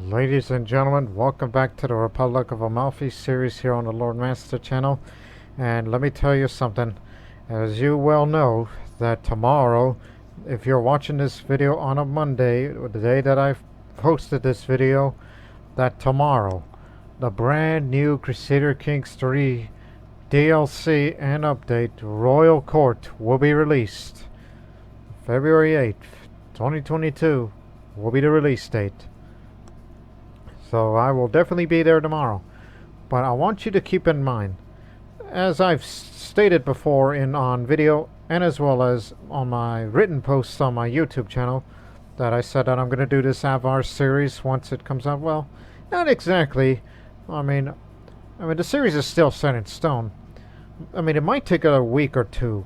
Ladies and gentlemen, welcome back to the Republic of Amalfi series here on the Lord Master channel. And let me tell you something. As you well know, that tomorrow, if you're watching this video on a Monday, the day that I posted this video, that tomorrow, the brand new Crusader Kings 3 DLC and update, Royal Court, will be released. February 8th, 2022 will be the release date. So I will definitely be there tomorrow. But I want you to keep in mind, as I've stated before on video and as well as on my written posts on my YouTube channel, that I said that I'm going to do this Avar series once it comes out. Well, not exactly. I mean, the series is still set in stone. I mean, it might take a week or two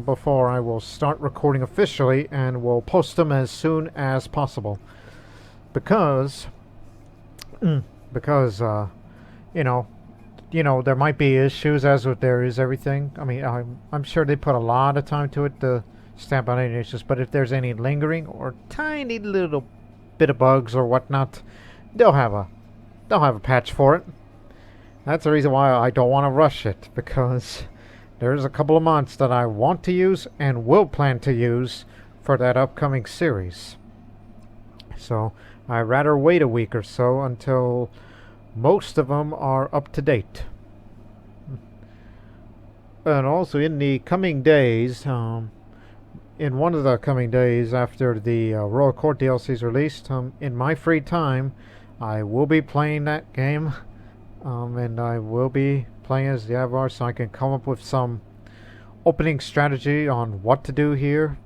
before I will start recording officially, and will post them as soon as possible. Because you know, there might be issues, as with there is everything. I mean, I'm sure they put a lot of time to it to stamp out any issues, but if there's any lingering or tiny little bit of bugs or whatnot, they'll have a patch for it. That's the reason why I don't want to rush it, because there's a couple of months that I want to use and will plan to use for that upcoming series. So I'd rather wait a week or so until most of them are up to date. And also in the coming days, in one of the coming days after the Royal Court DLC is released, in my free time, I will be playing that game. And I will be playing as the Avar, so I can come up with some opening strategy on what to do here.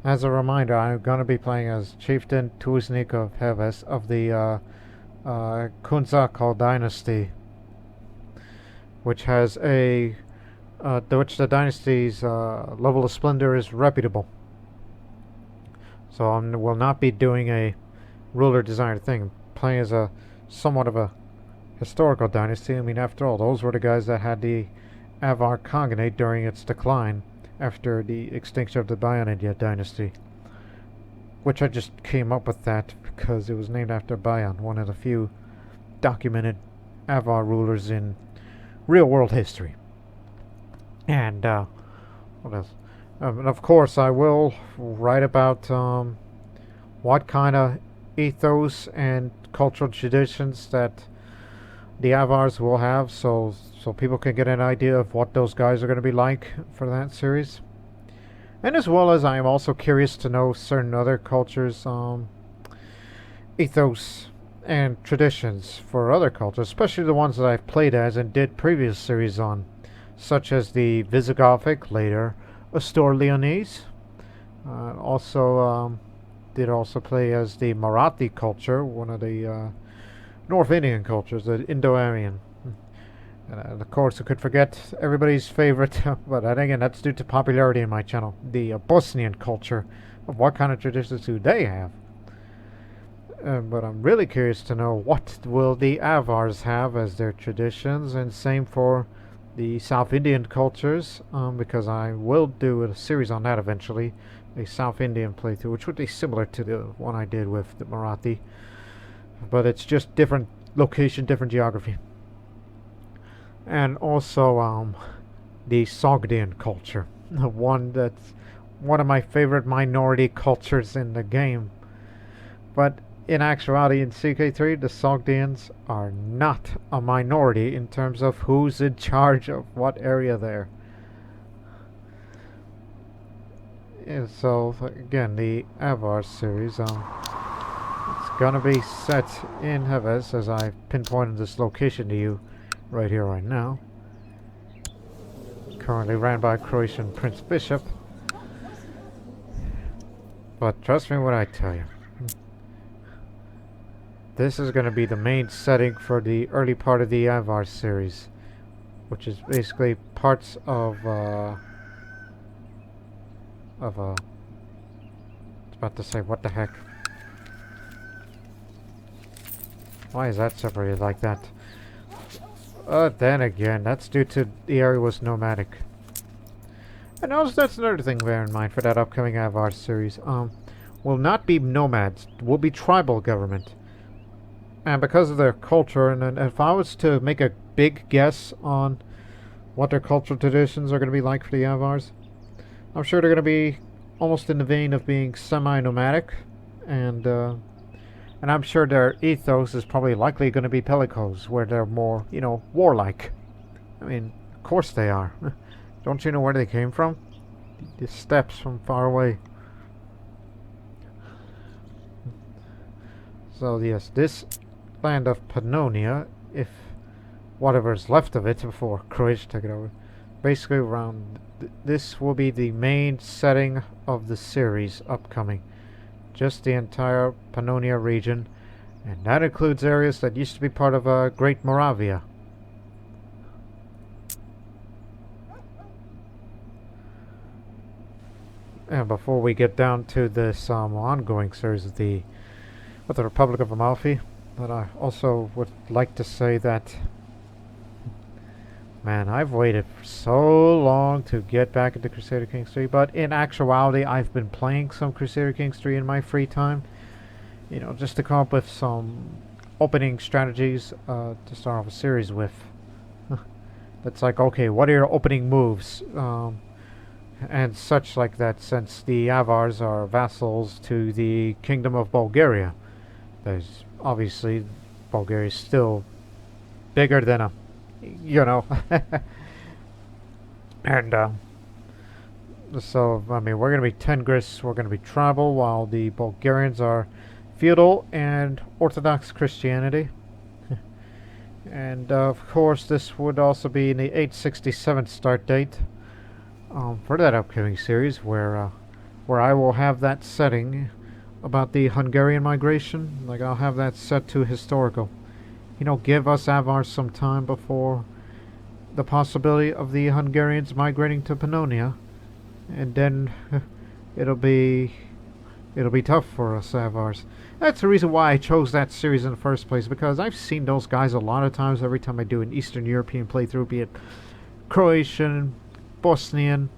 As a reminder, I'm going to be playing as Chieftain Tuznik of Heves of the Kunzakal dynasty, which has which the dynasty's level of splendor is reputable. So I will not be doing a ruler designed thing. I'm playing as a somewhat of a historical dynasty. I mean, after all, those were the guys that had the Avar Khaganate during its decline after the extinction of the Bayanidia dynasty, which I just came up with that because it was named after Bayan, one of the few documented Avar rulers in real-world history. And what else? And of course, I will write about what kind of ethos and cultural traditions that the Avars will have, so people can get an idea of what those guys are going to be like for that series. And as well as I am also curious to know certain other cultures' ethos and traditions for other cultures, especially the ones that I've played as and did previous series on, such as the Visigothic, later Astur-Leonese. Did also play as the Marathi culture, one of the North Indian cultures, the Indo-Aryan. And of course, I could forget everybody's favorite, but again, that's due to popularity in my channel, the Bosnian culture, of what kind of traditions do they have. But I'm really curious to know what will the Avars have as their traditions, and same for the South Indian cultures, because I will do a series on that eventually, a South Indian playthrough, which would be similar to the one I did with the Marathi, but it's just different location, different geography. And also the Sogdian culture, the one that's one of my favorite minority cultures in the game. But in actuality, in CK3, the Sogdians are not a minority in terms of who's in charge of what area there. And so again, the Avar series, it's gonna be set in Heves, as I pinpointed this location to you right here, right now. Currently ran by Croatian Prince Bishop. But trust me when I tell you, this is going to be the main setting for the early part of the Avar series, which is basically parts of I was about to say, what the heck? Why is that separated like that? Then again, that's due to the area was nomadic. And also, that's another thing to bear in mind for that upcoming Avar series. Will not be nomads, will be tribal government. And because of their culture, and if I was to make a big guess on what their cultural traditions are going to be like for the Avars, I'm sure they're going to be almost in the vein of being semi-nomadic, and and I'm sure their ethos is probably likely going to be Pellicos, where they're more, warlike. I mean, of course they are. Don't you know where they came from? The steppes from far away. So yes, this land of Pannonia, if whatever's left of it before Croatia took it over, basically around this will be the main setting of the series upcoming. Just the entire Pannonia region, and that includes areas that used to be part of Great Moravia. And before we get down to this ongoing series of the Republic of Amalfi, but I also would like to say that, man, I've waited for so long to get back into Crusader Kings 3, but in actuality, I've been playing some Crusader Kings 3 in my free time, just to come up with some opening strategies to start off a series with. That's like, okay, what are your opening moves? And such like that, since the Avars are vassals to the Kingdom of Bulgaria. There's obviously Bulgaria is still bigger than a, and so I mean we're gonna be Tengris, we're gonna be tribal, while the Bulgarians are feudal and Orthodox Christianity. And of course, this would also be in the 867 start date. For that upcoming series, where I will have that setting about the Hungarian migration. Like, I'll have that set to historical. Give us Avars some time before the possibility of the Hungarians migrating to Pannonia, and then it'll be tough for us Avars. That's the reason why I chose that series in the first place, because I've seen those guys a lot of times every time I do an Eastern European playthrough, be it Croatian, Bosnian.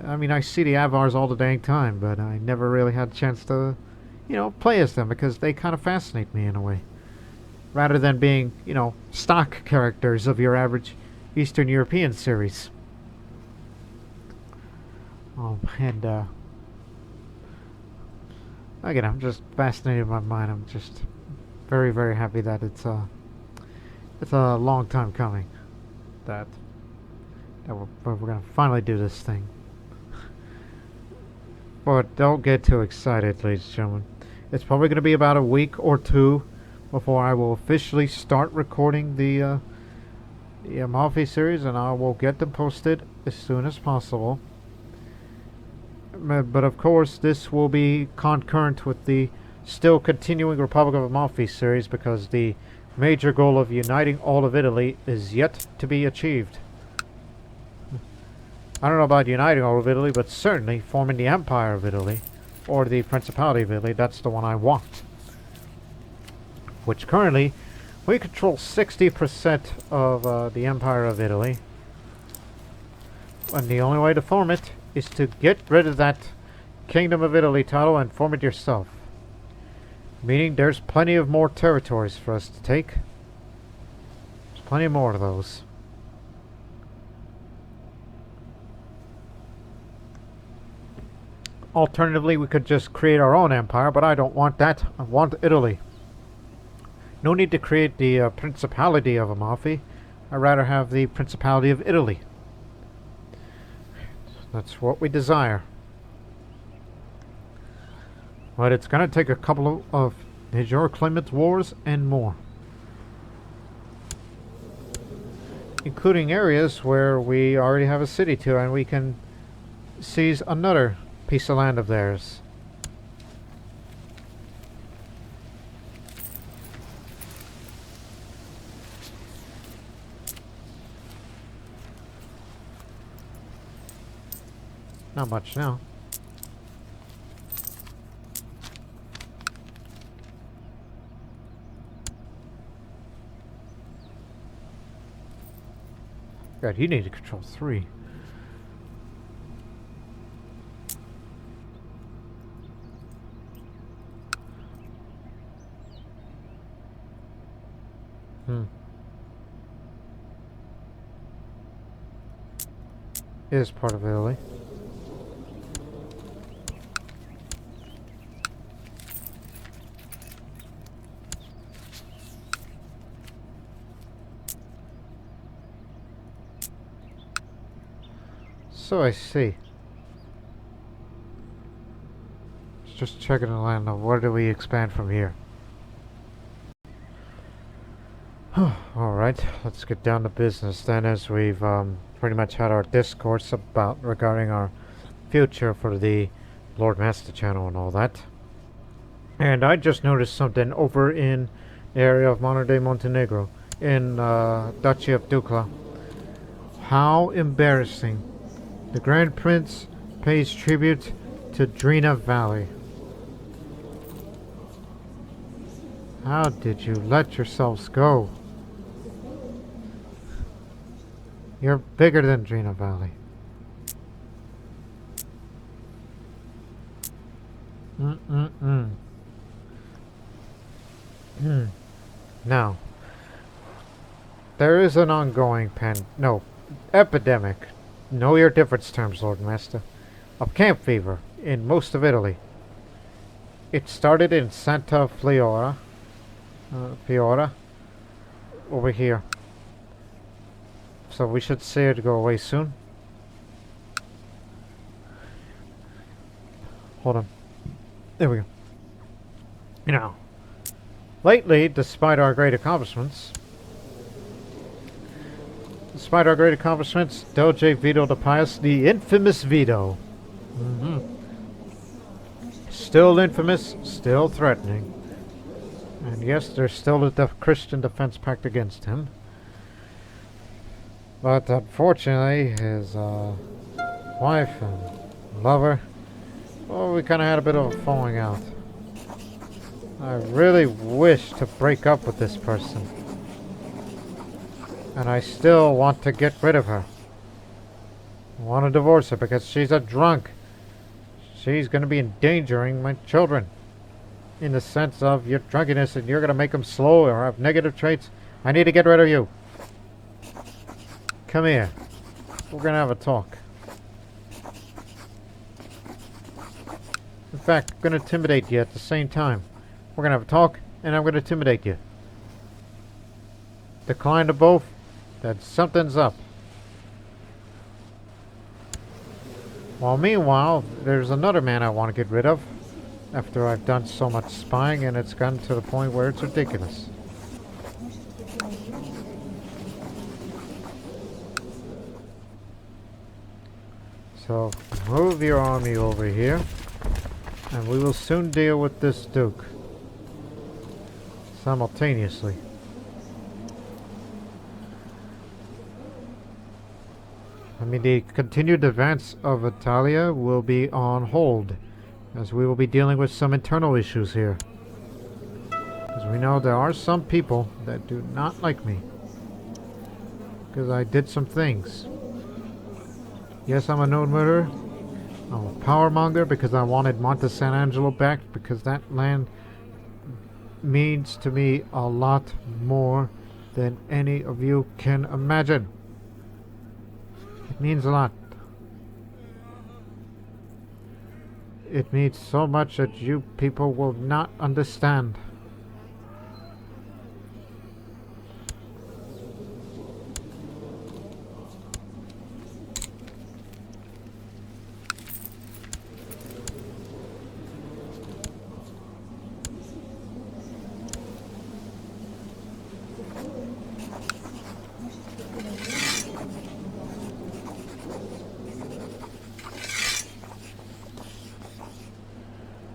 I mean, I see the Avars all the dang time, but I never really had a chance to, play as them, because they kind of fascinate me in a way. Rather than being, stock characters of your average Eastern European series. And, again, I'm just fascinated by mine. I'm just very, very happy that it's a long time coming. That we're going to finally do this thing. But don't get too excited, ladies and gentlemen. It's probably going to be about a week or two before I will officially start recording the Amalfi series, and I will get them posted as soon as possible. But of course, this will be concurrent with the still continuing Republic of Amalfi series, because the major goal of uniting all of Italy is yet to be achieved. I don't know about uniting all of Italy, but certainly forming the Empire of Italy, or the Principality of Italy. That's the one I want. Which currently, we control 60% of the Empire of Italy. And the only way to form it is to get rid of that Kingdom of Italy title and form it yourself. Meaning there's plenty of more territories for us to take. There's plenty more of those. Alternatively, we could just create our own empire, but I don't want that. I want Italy. No need to create the Principality of Amalfi. I'd rather have the Principality of Italy. That's what we desire. But it's going to take a couple of major claimant wars and more. Including areas where we already have a city to, and we can seize another piece of land of theirs. Not much now. God, you need to control 3. Is part of Italy. So I see. Just checking the land of where do we expand from here. Alright, let's get down to business then, as we've pretty much had our discourse about regarding our future for the Lord Master channel and all that. And I just noticed something over in the area of modern day Montenegro in Duchy of Dukla. How embarrassing. The Grand Prince pays tribute to Drina Valley. How did you let yourselves go? You're bigger than Drina Valley. Now, there is an ongoing epidemic. Know your difference terms, Lord Master. Of camp fever in most of Italy. It started in Santa Fiora, over here. So we should see it go away soon. Hold on. There we go. You know, lately, despite our great accomplishments, Doge Vito the Pious, the infamous Vito. Still infamous, still threatening. And yes, there's still a Christian Defense Pact against him. But unfortunately, his wife and lover, well, we kind of had a bit of a falling out. I really wish to break up with this person. And I still want to get rid of her. I want to divorce her because she's a drunk. She's going to be endangering my children. In the sense of your drunkenness and you're going to make them slow or have negative traits. I need to get rid of you. Come here. We're going to have a talk. In fact, I'm going to intimidate you at the same time. We're going to have a talk and I'm going to intimidate you. Decline to both. Then something's up. Well, meanwhile, there's another man I want to get rid of. After I've done so much spying and it's gotten to the point where it's ridiculous. So, move your army over here. And we will soon deal with this Duke. Simultaneously. I mean, the continued advance of Italia will be on hold, as we will be dealing with some internal issues here. As we know, there are some people that do not like me, because I did some things. Yes, I'm a known murderer. I'm a power monger because I wanted Monte San Angelo back, because that land means to me a lot more than any of you can imagine. It means a lot. It means so much that you people will not understand.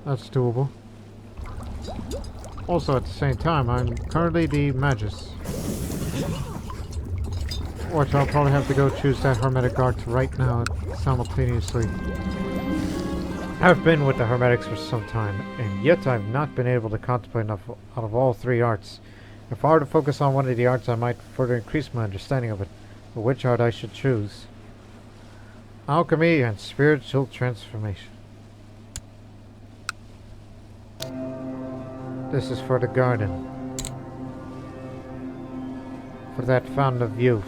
That's doable. Also, at the same time, I'm currently the Magus. Which I'll probably have to go choose that Hermetic art right now simultaneously. I've been with the Hermetics for some time, and yet I've not been able to contemplate enough out of all three arts. If I were to focus on one of the arts, I might further increase my understanding of it. But which art I should choose? Alchemy and spiritual transformation. This is for the garden. for that fountain of youth.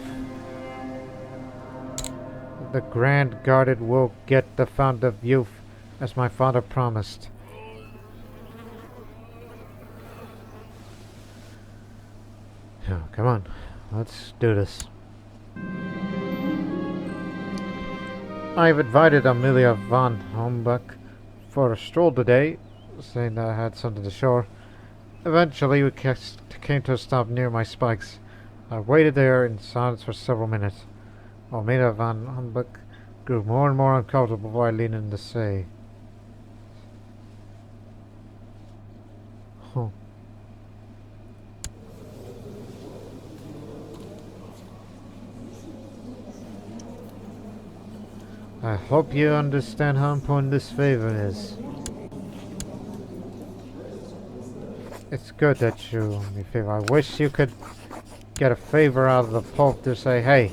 The Grand Guarded will get the fountain of youth, as my father promised. Oh, come on, let's do this. I've invited Amelia von Hombuck for a stroll today, saying that I had something to show her. Eventually, we came to a stop near my spikes. I waited there in silence for several minutes. Amelia von Hombuck grew more and more uncomfortable before I leaned in to say, "Oh, I hope you understand how important this favor is. It's good that you owe me a favor. I wish you could get a favor out of the Pope to say, hey."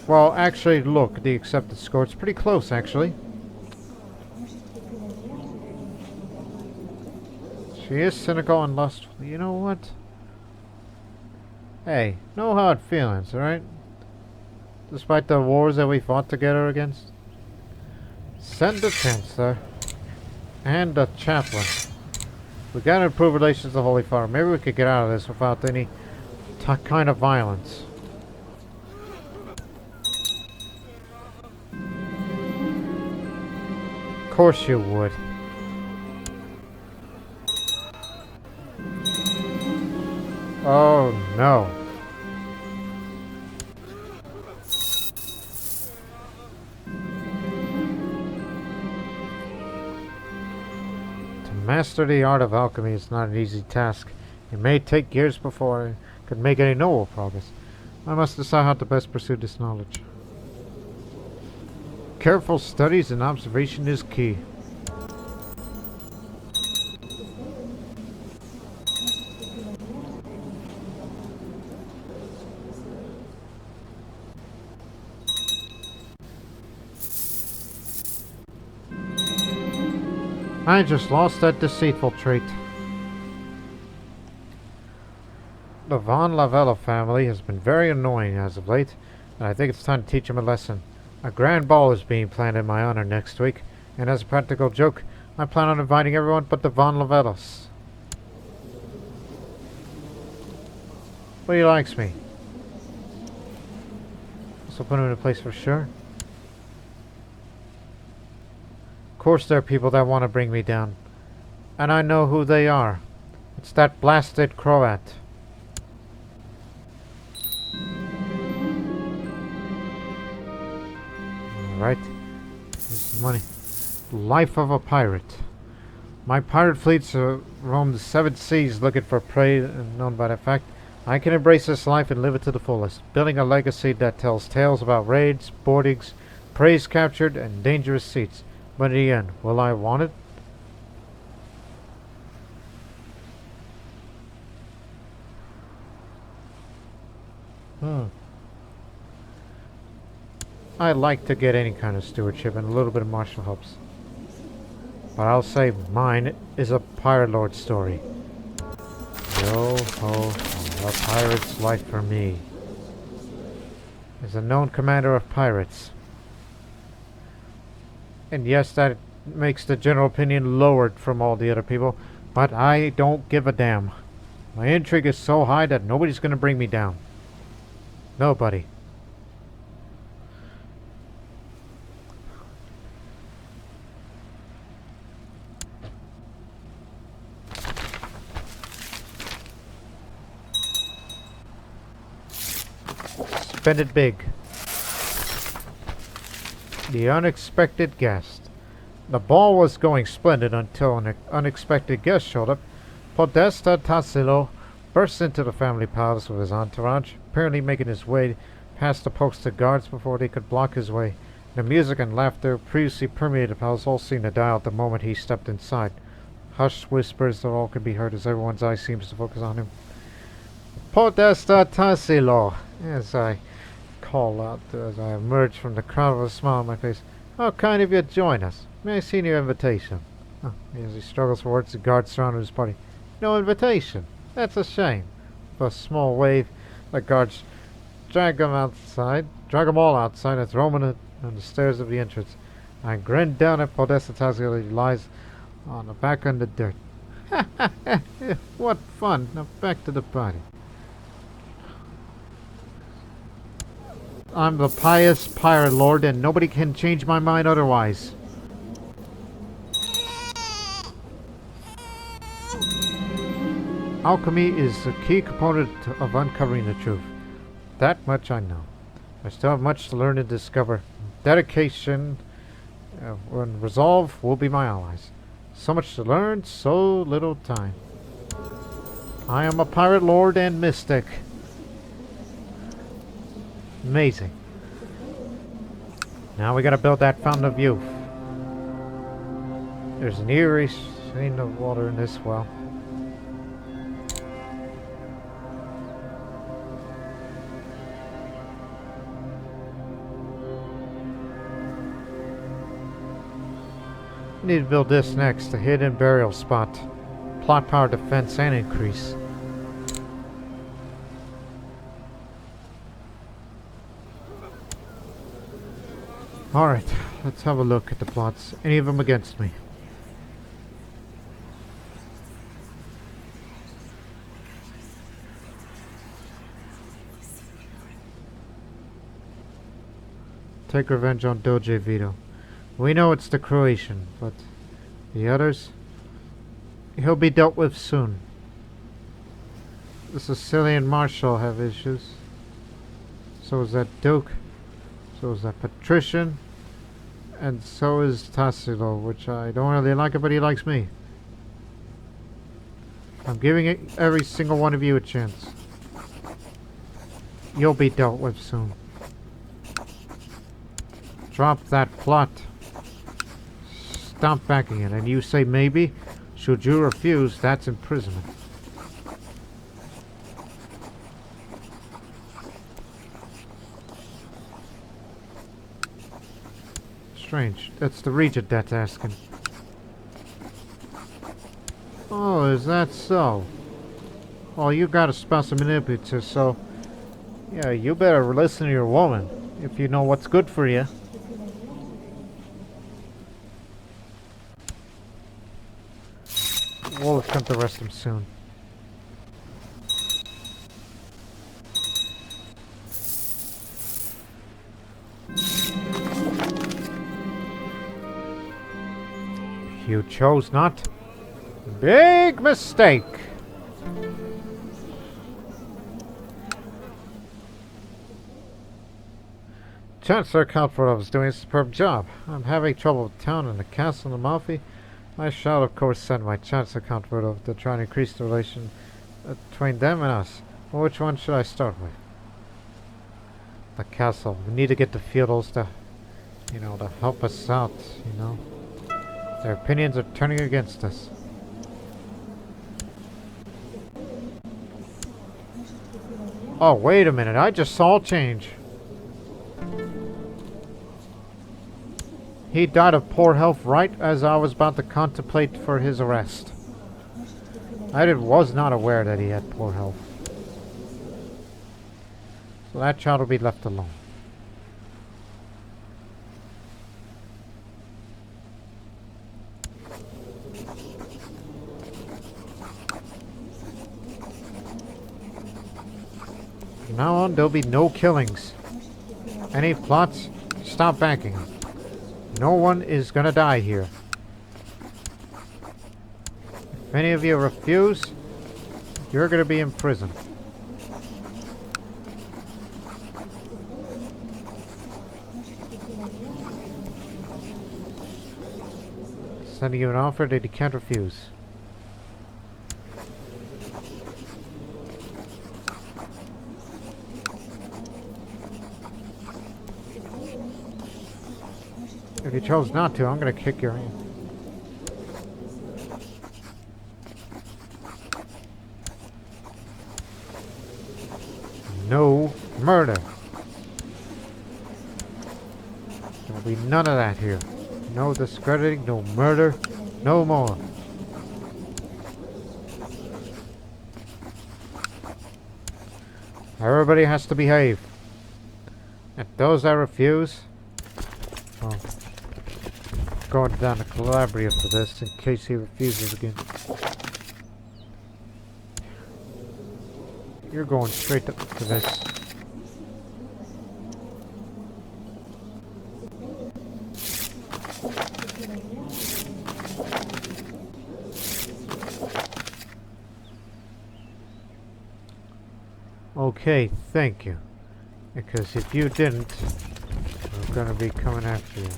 Well, actually, look, the accepted score. It's pretty close, actually. She is cynical and lustful. You know what? Hey, no hard feelings, alright? Despite the wars that we fought together against. Send the chancellor and the chaplain. We gotta improve relations with the Holy Father. Maybe we could get out of this without any kind of violence. Of course you would. Oh no. To master the art of alchemy is not an easy task. It may take years before I could make any noble progress. I must decide how to best pursue this knowledge. Careful studies and observation is key. I just lost that deceitful trait. The Von Lavella family has been very annoying as of late, and I think it's time to teach them a lesson. A grand ball is being planned in my honor next week, and as a practical joke, I plan on inviting everyone but the Von Lavellas. But he likes me. So put him in a place for sure. Of course there are people that want to bring me down. And I know who they are. It's that blasted Croat. Alright. Here's the money. Life of a pirate. My pirate fleets roam the 7 seas looking for prey, and known by that fact, I can embrace this life and live it to the fullest, building a legacy that tells tales about raids, boardings, prey captured, and dangerous seats. But in the end, will I want it? I like to get any kind of stewardship and a little bit of martial helps. But I'll say mine is a pirate lord story. Yo ho, a pirate's life for me. As a known commander of pirates. And yes, that makes the general opinion lowered from all the other people, but I don't give a damn. My intrigue is so high that nobody's gonna bring me down. Nobody. Spend it big. The unexpected guest. The ball was going splendid until an unexpected guest showed up. Podesta Tassilo burst into the family palace with his entourage, apparently making his way past the posted guards before they could block his way. The music and laughter previously permeated the palace all seemed to die out the moment he stepped inside. Hushed whispers that all could be heard as everyone's eye seems to focus on him. Podesta Tassilo, as I call out as I emerge from the crowd with a smile on my face. How kind of you to join us. May I see your invitation? As he struggles for words, the guards surrounded his party. No invitation? That's a shame. a small wave. The guards drag them outside, drag them all outside, and throw them on the stairs of the entrance. I grin down at Podesta Tazio as he lies on the back in the dirt. What fun! Now back to the party. I'm the pious pirate lord, and nobody can change my mind otherwise. Alchemy is a key component of uncovering the truth. That much I know. I still have much to learn and discover. Dedication and resolve will be my allies. So much to learn, so little time. I am a pirate lord and mystic. Amazing. Now we gotta build that fountain of youth. There's an eerie scene of water in this well. Need to build this next, a hidden burial spot. Plot power, defense, and increase. Alright, let's have a look at the plots. Any of them against me? Take revenge on Doge Vito. We know it's the Croatian, but the others? He'll be dealt with soon. The Sicilian Marshal have issues. So is that Duke. So is that Patrician. And so is Tassilo, which I don't really like it, but he likes me. I'm giving every single one of you a chance. You'll be dealt with soon. Drop that plot. Stop backing it, and you say maybe? Should you refuse, that's imprisonment. Strange. That's the Regent that's asking. Oh, is that so? Well, you got a spouse of manipulator, so... yeah, you better listen to your woman, if you know what's good for you. We'll attempt to arrest him soon. You chose not. Big mistake. Chancellor Countford is doing a superb job. I'm having trouble with town and the castle in Amalfi. I shall, of course, send my Chancellor Countford to try and increase the relation between them and us. Well, which one should I start with? The castle. We need to get the feudals to, to help us out, Their opinions are turning against us. Oh, wait a minute. I just saw a change. He died of poor health right as I was about to contemplate for his arrest. I was not aware that he had poor health. So that child will be left alone. From now on, there'll be no killings. Any plots, stop backing them. No one is gonna die here. If any of you refuse, you're gonna be in prison. Sending you an offer that you can't refuse. If you chose not to, I'm gonna kick your ass. No murder. There will be none of that here. No discrediting, no murder, no more. Everybody has to behave. And those that refuse, well, going down to Calabria for this in case he refuses again. You're going straight to this. Okay, thank you. Because if you didn't, I'm gonna be coming after you.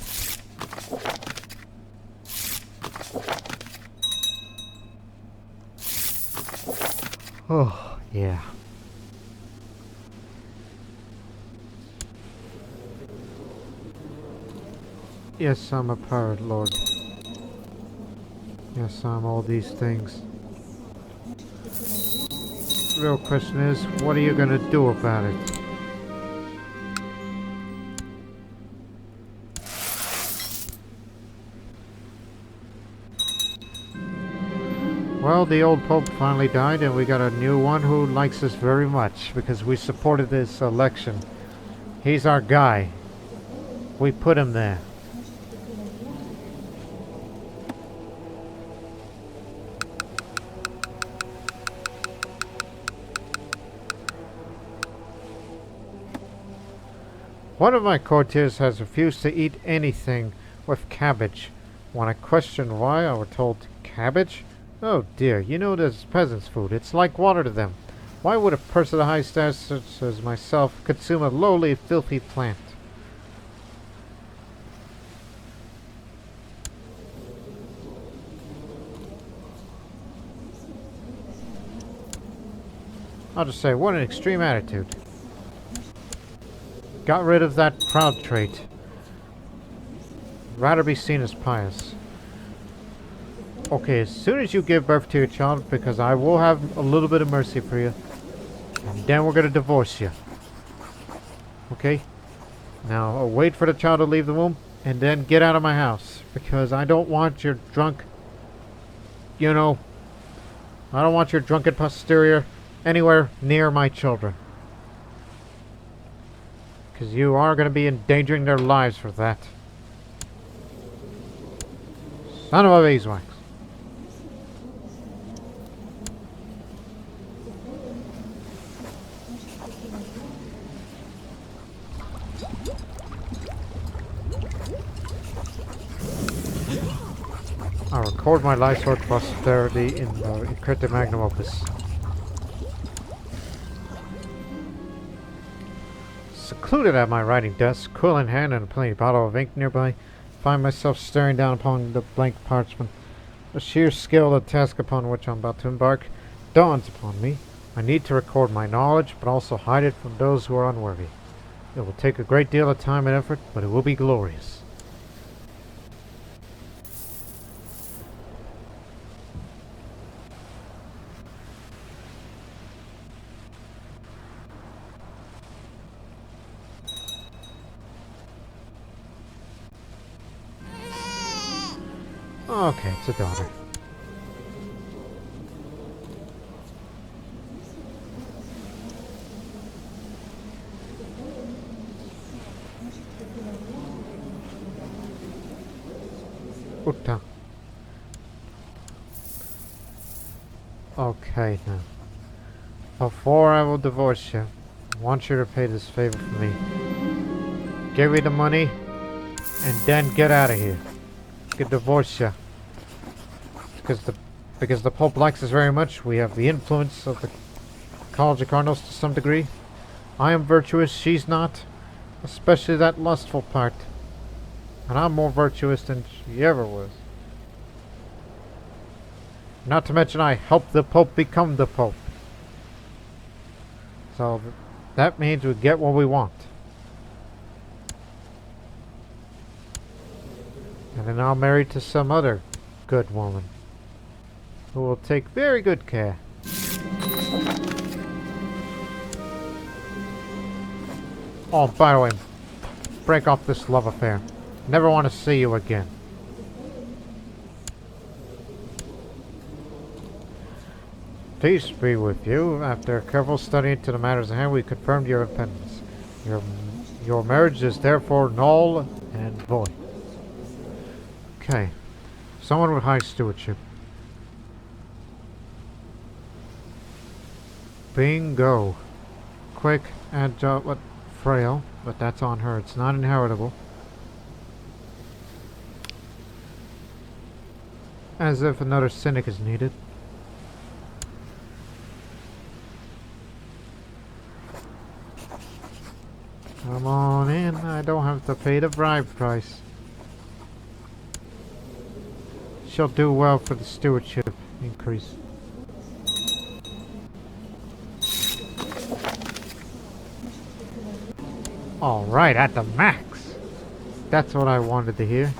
Oh, yeah. Yes, I'm a pirate lord. Yes, I'm all these things. The real question is, what are you gonna do about it? Well, the old Pope finally died and we got a new one who likes us very much because we supported this election. He's our guy. We put him there. One of my courtiers has refused to eat anything with cabbage. When I questioned why, I was told, cabbage? Oh dear, you know this peasant's food. It's like water to them. Why would a person of high status such as myself consume a lowly, filthy plant? I'll just say, what an extreme attitude. Got rid of that proud trait. Rather be seen as pious. Okay, as soon as you give birth to your child, because I will have a little bit of mercy for you, and then we're going to divorce you. Okay? Now, wait for the child to leave the womb, and then get out of my house, because I don't want your drunk, I don't want your drunken posterior anywhere near my children. Because you are going to be endangering their lives for that. Son of a beeswax. I'll record my life's work posterity in the encrypted magnum opus. Secluded at my writing desk, quill in hand and a plain bottle of ink nearby, find myself staring down upon the blank parchment. The sheer scale of the task upon which I'm about to embark dawns upon me. I need to record my knowledge, but also hide it from those who are unworthy. It will take a great deal of time and effort, but it will be glorious. Okay, it's a daughter. Utta. Okay, now. Before I will divorce you, I want you to pay this favor for me. Give me the money, and then get out of here. Get divorced you. Because the Pope likes us very much, we have the influence of the College of Cardinals to some degree. I am virtuous, she's not. Especially that lustful part. And I'm more virtuous than she ever was. Not to mention I helped the Pope become the Pope. So that means we get what we want. And then I'll marry to some other good woman who will take very good care. Oh, by the way, break off this love affair. Never want to see you again. Peace be with you. After careful study into the matters at hand, we confirmed your independence. Your marriage is therefore null and void. Okay. Someone with high stewardship. Bingo. Quick, agile, but frail. But that's on her. It's not inheritable. As if another cynic is needed. Come on in. I don't have to pay the bribe price. She'll do well for the stewardship increase. Alright, at the max. That's what I wanted to hear.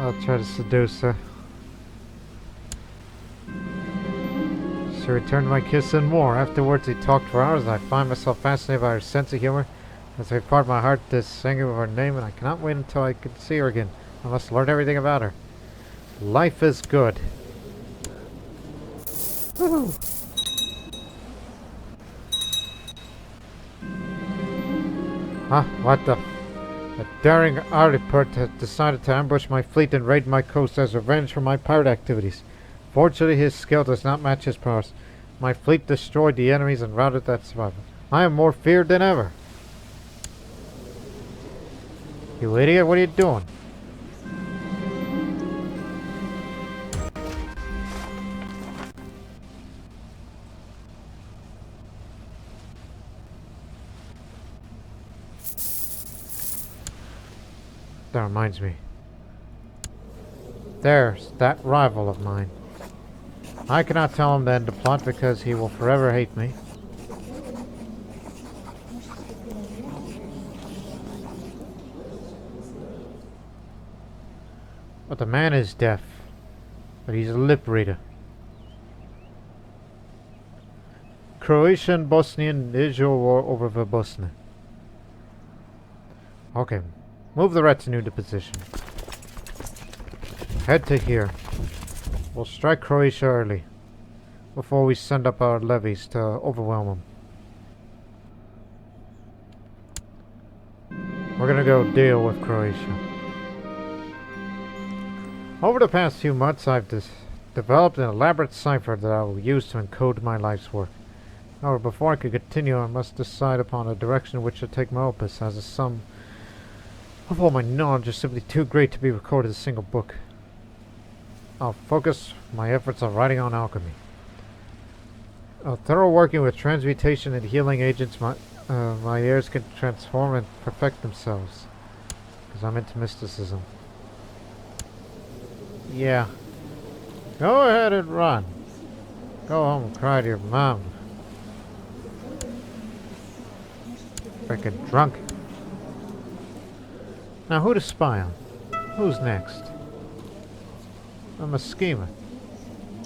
I'll try to seduce her. She returned my kiss and more. Afterwards he talked for hours and I find myself fascinated by her sense of humor. As I part my heart to sing of her name, and I cannot wait until I can see her again. I must learn everything about her. Life is good. Woohoo! Huh? What the? A daring Aripert has decided to ambush my fleet and raid my coast as revenge for my pirate activities. Fortunately, his skill does not match his prowess. My fleet destroyed the enemies and routed that survivor. I am more feared than ever. You idiot, what are you doing? That reminds me. There's that rival of mine. I cannot tell him to end the plot because he will forever hate me. But the man is deaf. But he's a lip reader. Croatian, Bosnian, Israel war over Bosnia. Okay. Move the retinue to position. Head to here. We'll strike Croatia early. Before we send up our levies to overwhelm them. We're gonna go deal with Croatia. Over the past few months, I've developed an elaborate cipher that I will use to encode my life's work. However, before I can continue, I must decide upon a direction in which to take my opus, as a sum of all my knowledge is simply too great to be recorded in a single book. I'll focus my efforts on writing on alchemy. Thorough working with transmutation and healing agents, my heirs can transform and perfect themselves. Because I'm into mysticism. Yeah. Go ahead and run. Go home and cry to your mom. Freaking drunk. Now who to spy on? Who's next? I'm a schemer.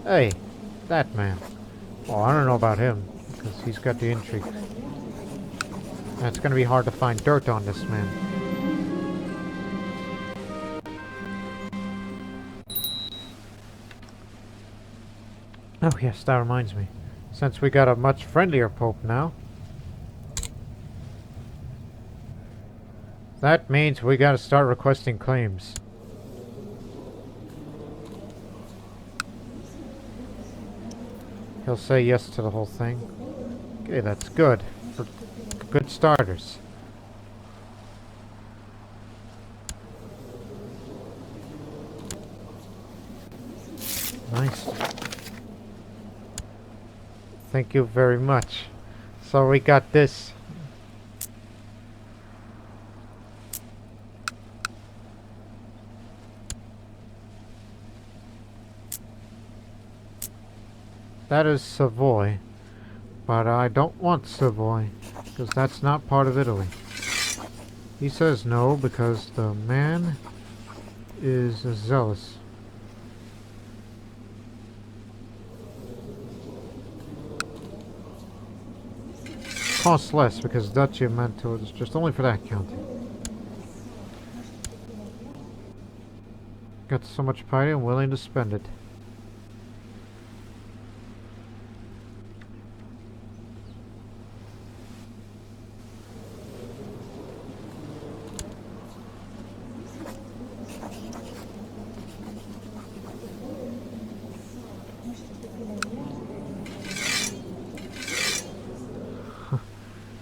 Hey, that man. Oh, I don't know about him, because he's got the intrigue. And it's gonna be hard to find dirt on this man. Oh yes, that reminds me. Since we got a much friendlier Pope now, that means we gotta start requesting claims. He'll say yes to the whole thing. Okay, that's good. For good starters. Nice. Thank you very much. So we got this. That is Savoy, but I don't want Savoy, because that's not part of Italy. He says no, because the man is zealous. costs less because duchy meant to it's just only for that county. Got so much piety, I'm willing to spend it.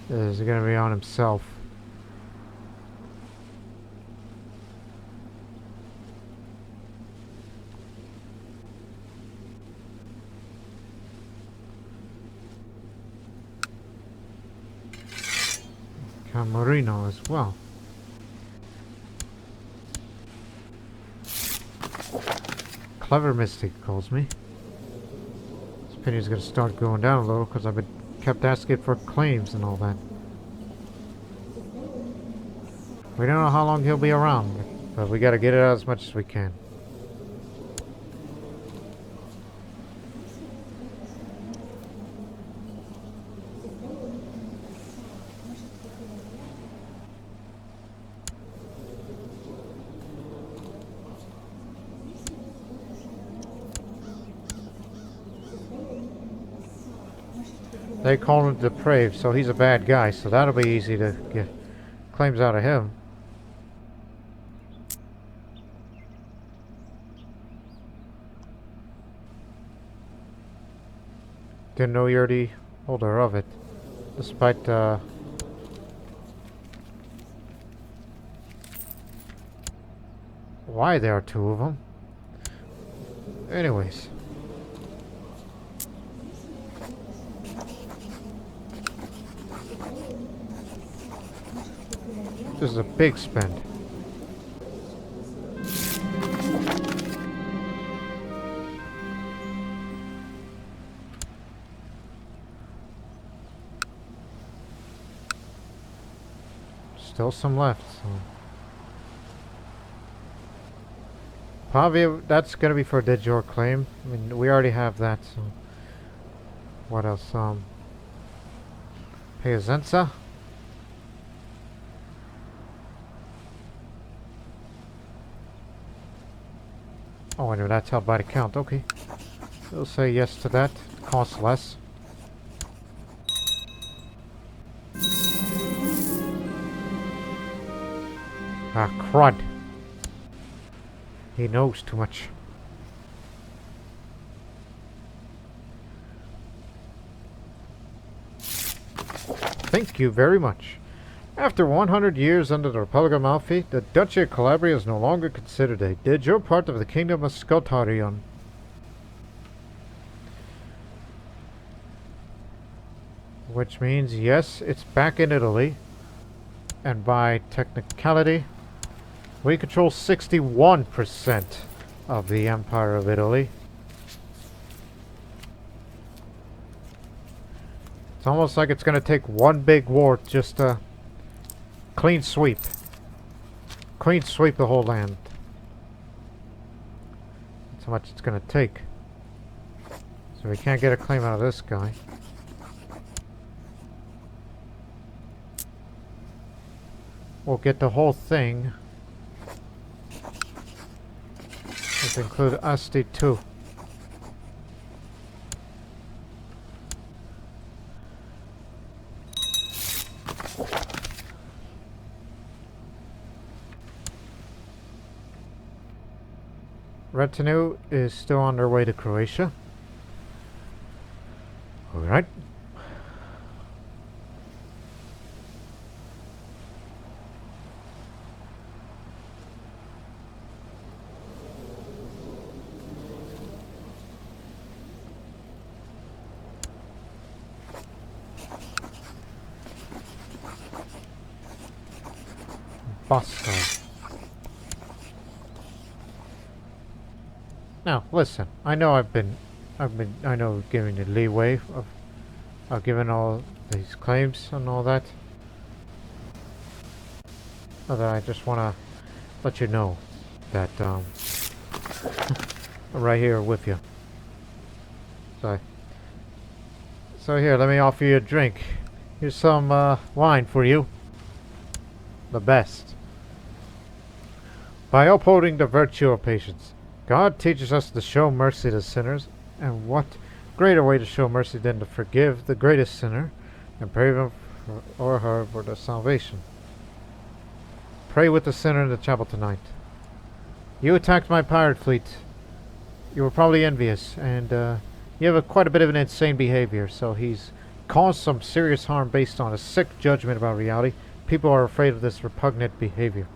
Is he gonna be on himself? Camarino as well. Clever Mystic calls me. This penny's gonna start going down a little because I've been kept asking for claims and all that. We don't know how long he'll be around, but we gotta get it out as much as we can. They call him depraved, so he's a bad guy, so that'll be easy to get claims out of him. Didn't know you're the holder of it, despite why there are two of them. Anyways. This is a big spend. Still some left, so. Probably that's gonna be for a de jure claim. I mean, we already have that, so. What else? Pious. Oh, I know that's how by the count. Okay. We'll say yes to that. Costs less. Ah, crud. He knows too much. Thank you very much. After 100 years under the Republic of Amalfi, the Duchy of Calabria is no longer considered a de jure part of the Kingdom of Scotarion. Which means, yes, it's back in Italy. And by technicality, we control 61% of the Empire of Italy. It's almost like it's going to take one big war just to clean sweep. Clean sweep the whole land. That's how much it's going to take. So we can't get a claim out of this guy. We'll get the whole thing. Let's include Asti too. Retinue is still on their way to Croatia. Alright. Bosco. Now, listen. I know I know giving the leeway of giving all these claims and all that. But I just want to let you know that I'm right here with you. So here, let me offer you a drink. Here's some wine for you. The best. By upholding the virtue of patience, God teaches us to show mercy to sinners, and what greater way to show mercy than to forgive the greatest sinner and pray him or her for their salvation. Pray with the sinner in the chapel tonight. You attacked my pirate fleet. You were probably envious, and you have quite a bit of an insane behavior, so he's caused some serious harm based on a sick judgment about reality. People are afraid of this repugnant behavior.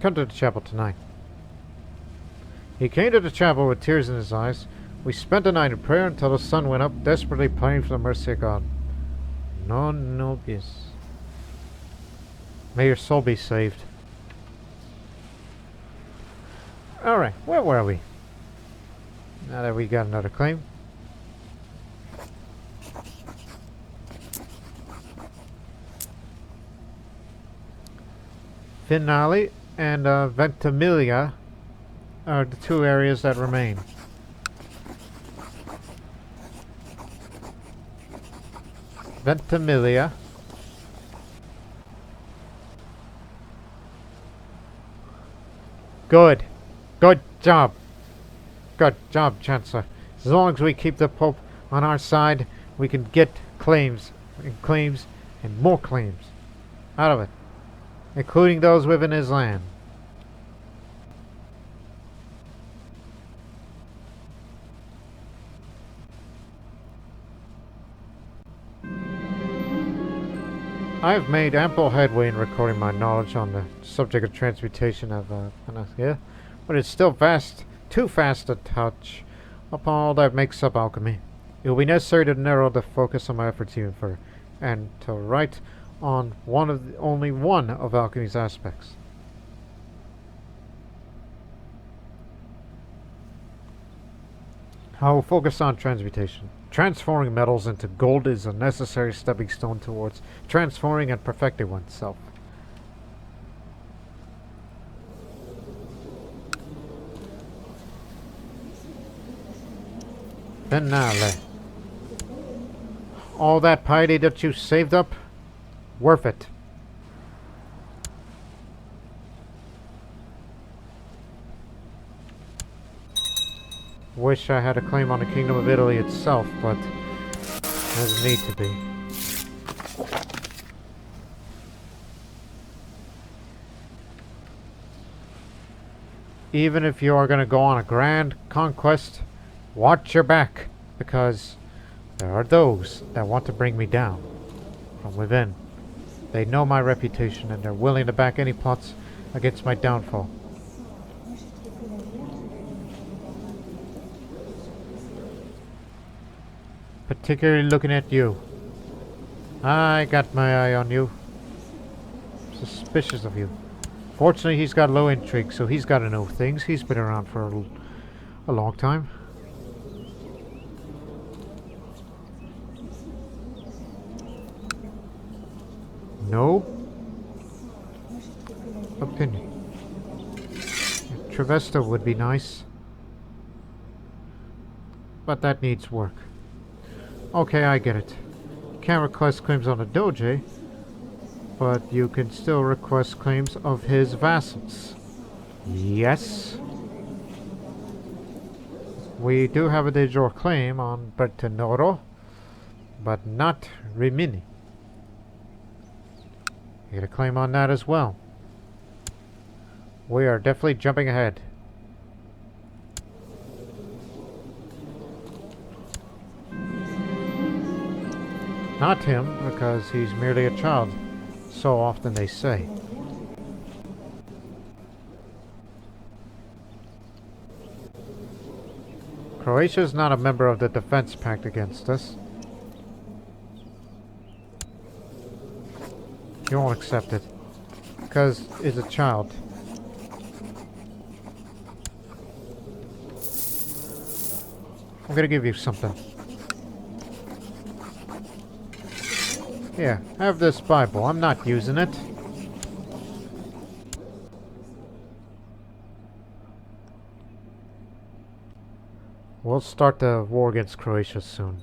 Come to the chapel tonight. He came to the chapel with tears in his eyes. We spent the night in prayer until the sun went up, desperately praying for the mercy of God. Non nobis. May your soul be saved. Alright, where were we? Now that we got another claim. Finale and Ventimiglia are the two areas that remain. Ventimiglia. Good. Good job. Good job, Chancellor. As long as we keep the Pope on our side, we can get claims and more claims out of it, including those within his land. I have made ample headway in recording my knowledge on the subject of transmutation of Panacea, but it's still too fast to touch upon all that makes up alchemy. It will be necessary to narrow the focus of my efforts even further, and to write on only one of alchemy's aspects. I will focus on transmutation. Transforming metals into gold is a necessary stepping stone towards transforming and perfecting oneself. Finale. All that piety that you saved up, worth it. Wish I had a claim on the Kingdom of Italy itself, but doesn't need to be. Even if you are going to go on a grand conquest, watch your back, because there are those that want to bring me down from within. They know my reputation, and they're willing to back any plots against my downfall. Particularly looking at you. I got my eye on you. Suspicious of you. Fortunately, he's got low intrigue, so he's got to know things. He's been around for a long time. No opinion. Trevesta would be nice, but that needs work. Okay, I get it. Can't request claims on a Doge, but you can still request claims of his vassals. Yes. We do have a de jure claim on Bertinoro, but not Rimini. You get a claim on that as well. We are definitely jumping ahead. Not him, because he's merely a child. So often they say. Croatia is not a member of the defense pact against us. You won't accept it, because it's a child. I'm gonna give you something. Here, have this Bible. I'm not using it. We'll start the war against Croatia soon.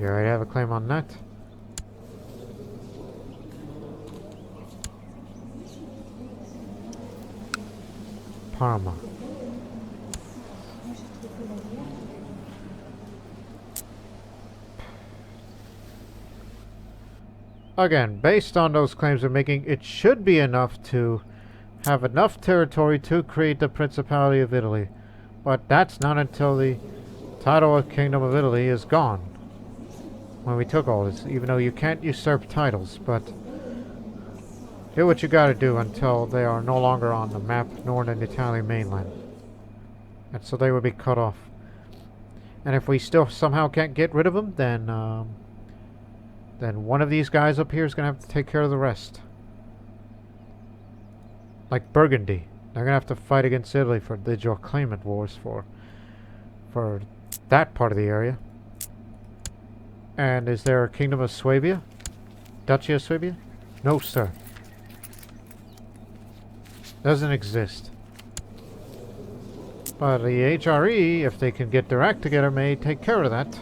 You already have a claim on that. Parma. Again, based on those claims we're making, it should be enough to have enough territory to create the Principality of Italy. But that's not until the title of Kingdom of Italy is gone. When we took all this, even though you can't usurp titles, but do what you gotta do until they are no longer on the map nor in the Italian mainland. And so they would be cut off. And if we still somehow can't get rid of them, then one of these guys up here is going to have to take care of the rest. Like Burgundy. They're going to have to fight against Italy for the digital claimant wars for that part of the area. And is there a Kingdom of Swabia? Duchy of Swabia? No, sir. Doesn't exist. But the HRE, if they can get their act together, may take care of that.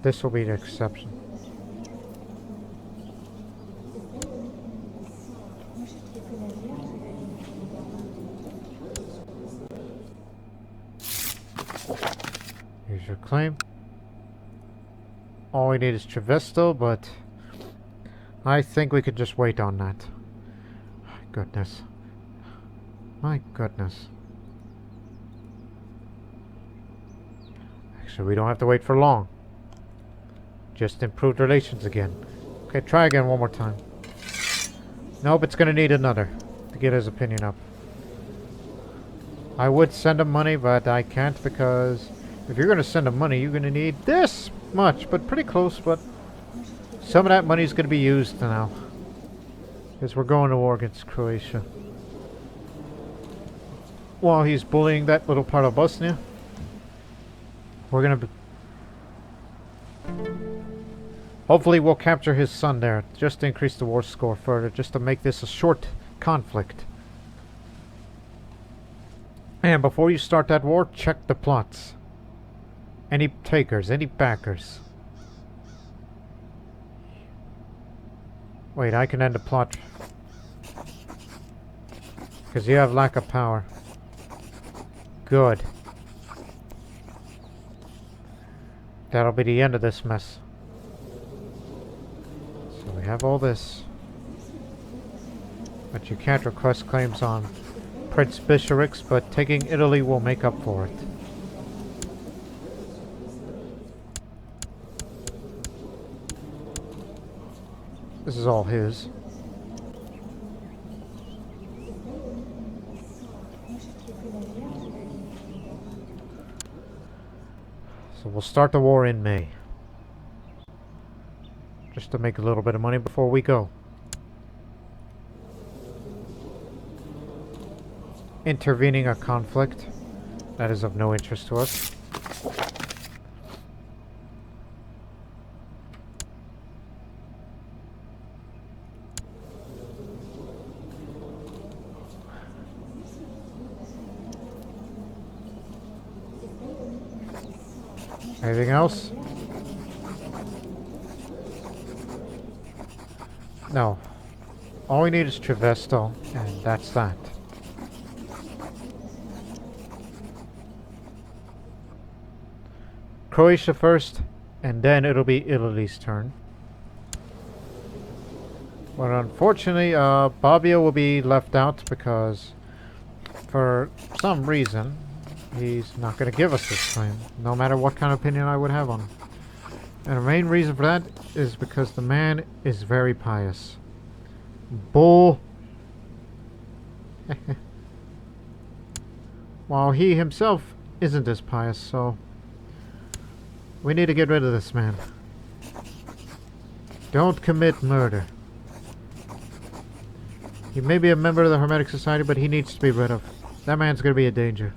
This will be the exception. Here's your claim. All we need is Travesto, but I think we could just wait on that. My goodness. My goodness. Actually, we don't have to wait for long. Just improved relations again. Okay, try again one more time. Nope, it's gonna need another to get his opinion up. I would send him money, but I can't because if you're gonna send him money, you're gonna need this much, but pretty close, but some of that money is gonna be used now. Because we're going to war against Croatia. While he's bullying that little part of Bosnia, we're gonna be hopefully we'll capture his son there, just to increase the war score further, just to make this a short conflict. And before you start that war, check the plots. Any takers, any backers. Wait, I can end the plot. Because you have lack of power. Good. That'll be the end of this mess. So we have all this. But you can't request claims on Prince Bishoprics, but taking Italy will make up for it. This is all his. So we'll start the war in May. Just to make a little bit of money before we go. Intervening a conflict that is of no interest to us. Anything else? No. All we need is Travesto, and that's that. Croatia first, and then it'll be Italy's turn. But unfortunately, Bobbio will be left out because for some reason he's not going to give us this claim, no matter what kind of opinion I would have on him. And the main reason for that is because the man is very pious. Bull. While he himself isn't as pious, so we need to get rid of this man. Don't commit murder. He may be a member of the Hermetic Society, but he needs to be rid of. That man's going to be a danger.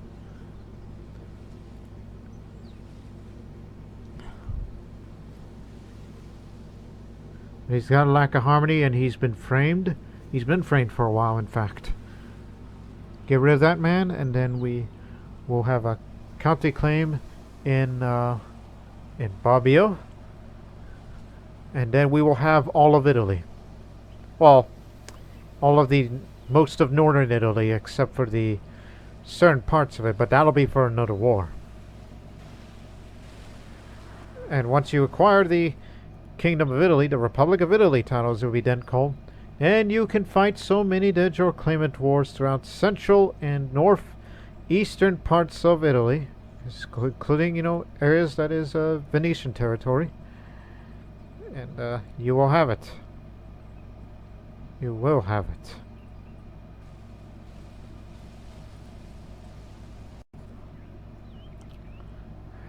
He's got a lack of harmony, and he's been framed. He's been framed for a while, in fact. Get rid of that man, and then we will have a county claim in Bobbio. And then we will have all of Italy. Well, all of the most of northern Italy, except for the certain parts of it, but that'll be for another war. And once you acquire the Kingdom of Italy, the Republic of Italy titles will be then called, and you can fight so many de jure claimant wars throughout central and northeastern parts of Italy, including, you know, areas that is Venetian territory. And you will have it. You will have it.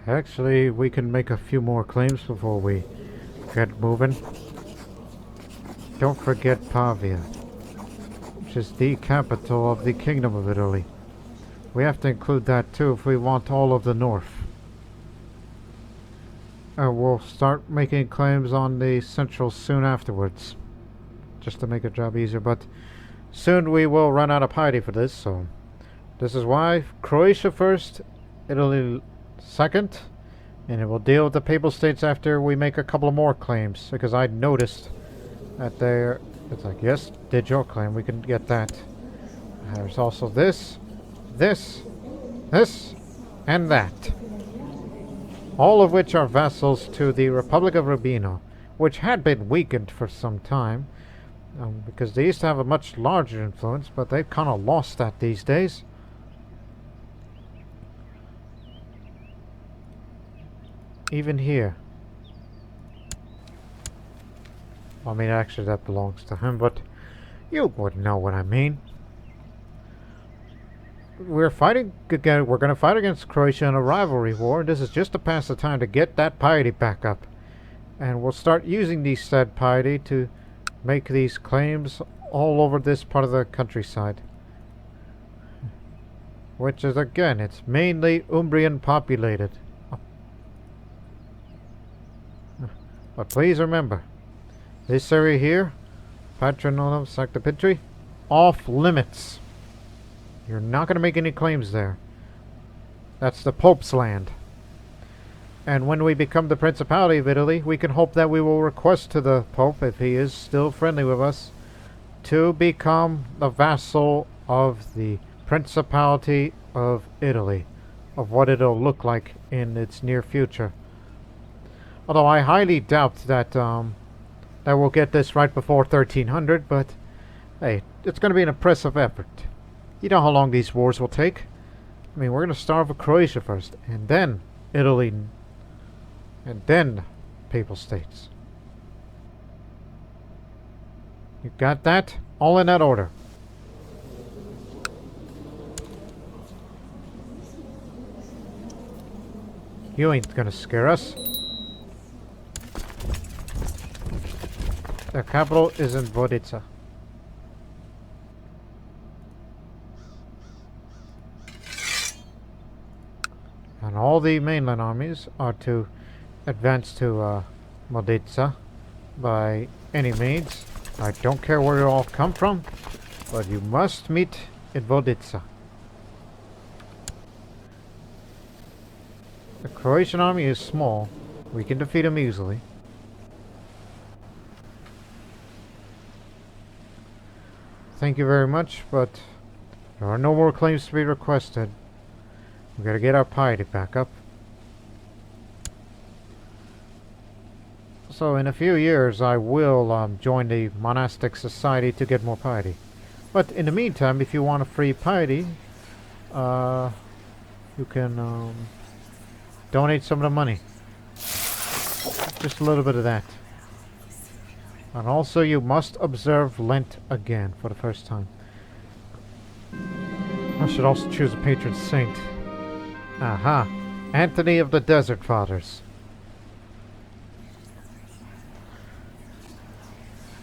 Actually, we can make a few more claims before we get moving. Don't forget Pavia, which is the capital of the Kingdom of Italy. We have to include that too if we want all of the north. We'll start making claims on the central soon afterwards, just to make a job easier, but soon we will run out of piety for this, so this is why Croatia first, Italy second, and it will deal with the Papal States after we make a couple of more claims, because I noticed that there, it's like, yes, did your claim, we can get that. There's also this, and that. All of which are vassals to the Republic of Urbino, which had been weakened for some time, because they used to have a much larger influence, but they've kind of lost that these days. Even here. I mean, actually that belongs to him, but you would know what I mean. We're fighting again. We're going to fight against Croatia in a rivalry war. This is just to pass the time to get that piety back up. And we'll start using these said piety to make these claims all over this part of the countryside. Which is, again, it's mainly Umbrian populated. But please remember, this area here, Patronum Sancta Pitri, off limits. You're not going to make any claims there. That's the Pope's land. And when we become the Principality of Italy, we can hope that we will request to the Pope, if he is still friendly with us, to become the vassal of the Principality of Italy, of what it'll look like in its near future. Although I highly doubt that that we'll get this right before 1300, but hey, it's going to be an impressive effort. You know how long these wars will take. I mean, we're going to start with Croatia first, and then Italy, and then Papal States. You got that? All in that order. You ain't going to scare us. The capital is in Vodica. And all the mainland armies are to advance to Vodica by any means. I don't care where you all come from, but you must meet in Vodica. The Croatian army is small. We can defeat them easily. Thank you very much, but there are no more claims to be requested. We gotta get our piety back up. So in a few years I will join the monastic society to get more piety. But in the meantime, if you want a free piety, you can donate some of the money. Just a little bit of that. And also you must observe Lent again for the first time. I should also choose a patron saint. Aha! Anthony of the Desert Fathers.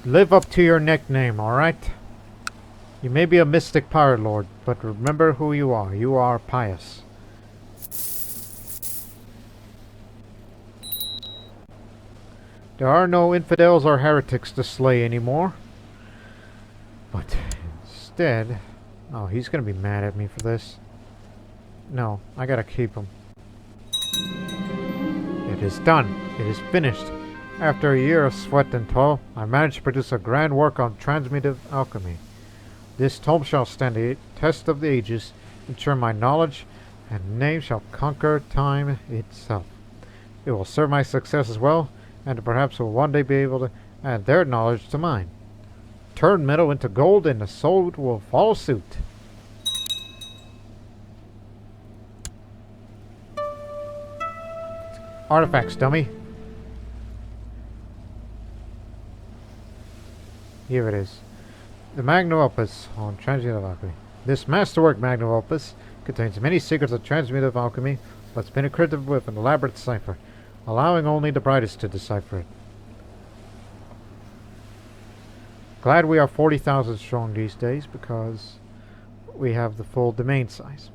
Live up to your nickname, alright? You may be a mystic pirate lord, but remember who you are. You are Pious. There are no infidels or heretics to slay anymore. But instead... Oh, he's gonna be mad at me for this. No, I gotta keep him. It is done. It is finished. After a year of sweat and toil, I managed to produce a grand work on transmutive alchemy. This tome shall stand the test of the ages, ensure my knowledge and name shall conquer time itself. It will serve my success as well, and perhaps will one day be able to add their knowledge to mine. Turn metal into gold and the soul will follow suit. Artifacts, dummy. Here it is. The Magnum Opus on Transmutive Alchemy. This masterwork Magnum Opus contains many secrets of transmutive alchemy, but it's been encrypted with an elaborate cipher, allowing only the brightest to decipher it. Glad we are 40,000 strong these days because we have the full domain size.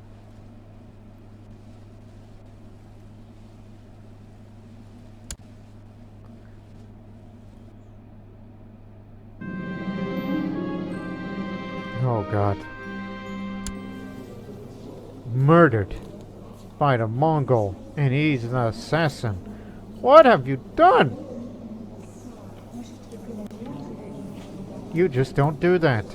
Oh God. Murdered by the Mongol, and he's an assassin. What have you done? You just don't do that.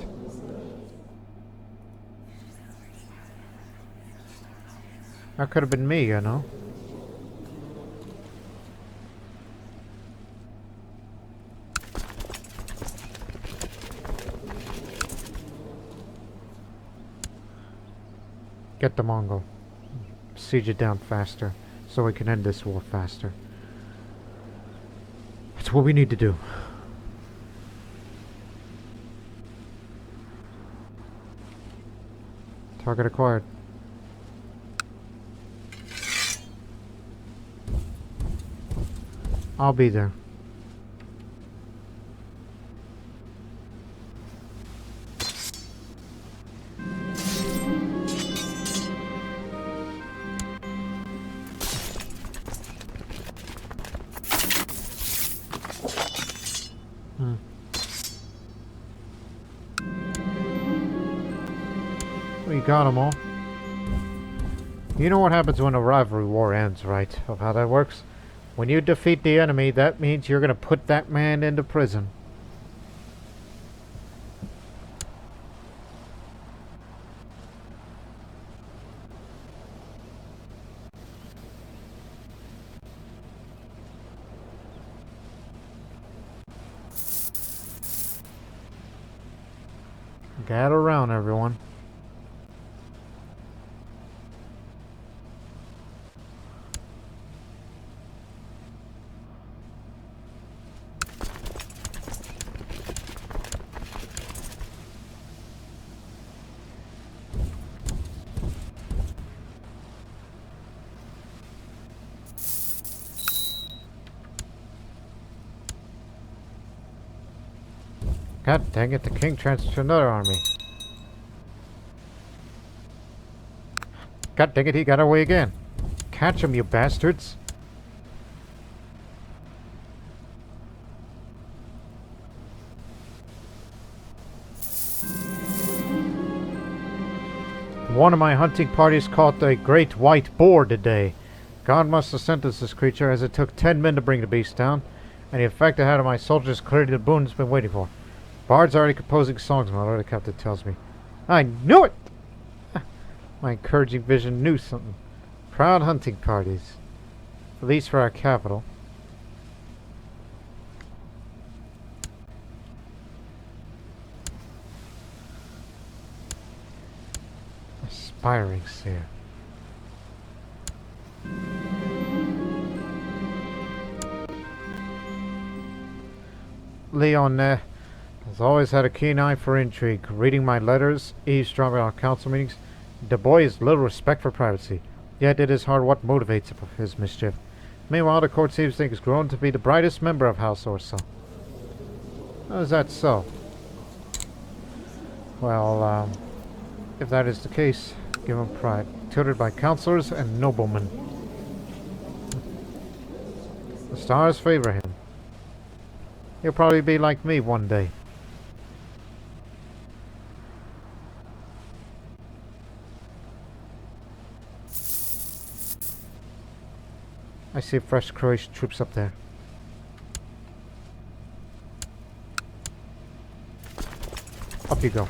That could have been me, you know. Get the Mongol. Siege it down faster, so we can end this war faster. That's what we need to do. Target acquired. I'll be there. We got them all. You know what happens when a rivalry war ends, right? Of how that works? When you defeat the enemy, that means you're gonna put that man into prison. Gather around, everyone. God dang it, the king transferred to another army. God dang it, he got away again. Catch him, you bastards. One of my hunting parties caught a great white boar today. God must have sentenced this creature, as it took 10 men to bring the beast down, and the effect it had on my soldiers clearly the boon it's been waiting for. Bard's already composing songs, my lord, the captain tells me. I knew it! My encouraging vision knew something. Proud hunting parties. At least for our capital. Aspiring seer. Leon has always had a keen eye for intrigue, reading my letters, eavesdropping on council meetings. The boy has little respect for privacy, yet it is hard what motivates his mischief. Meanwhile, the court seems to think he's grown to be the brightest member of House Orso. How is that so? Well, if that is the case, give him pride. Tutored by counselors and noblemen. The stars favor him. You'll probably be like me one day. I see fresh Croatian troops up there. Up you go.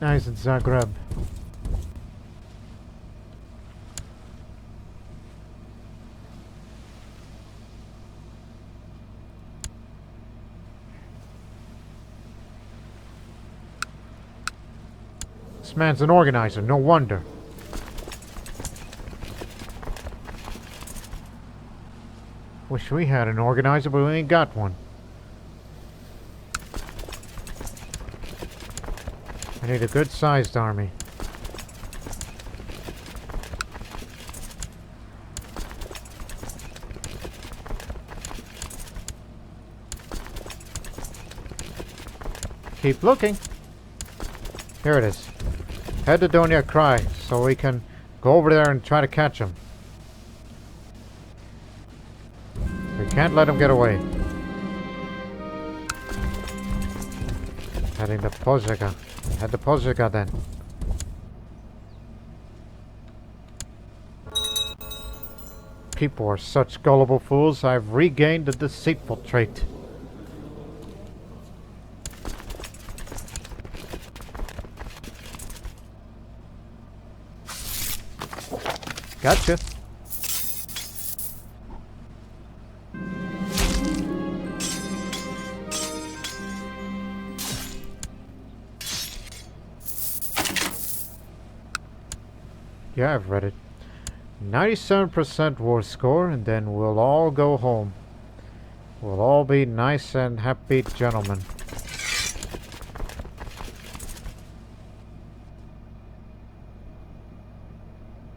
Nice in Zagreb. This man's an organizer, no wonder. Wish we had an organizer, but we ain't got one. I need a good-sized army. Keep looking. Here it is. Head to Donia Cry so we can go over there and try to catch him. We can't let him get away. Heading to Požega. Head to Požega then. People are such gullible fools. I've regained the deceitful trait. Gotcha. Yeah, I've read it. 97% war score, and then we'll all go home. We'll all be nice and happy gentlemen.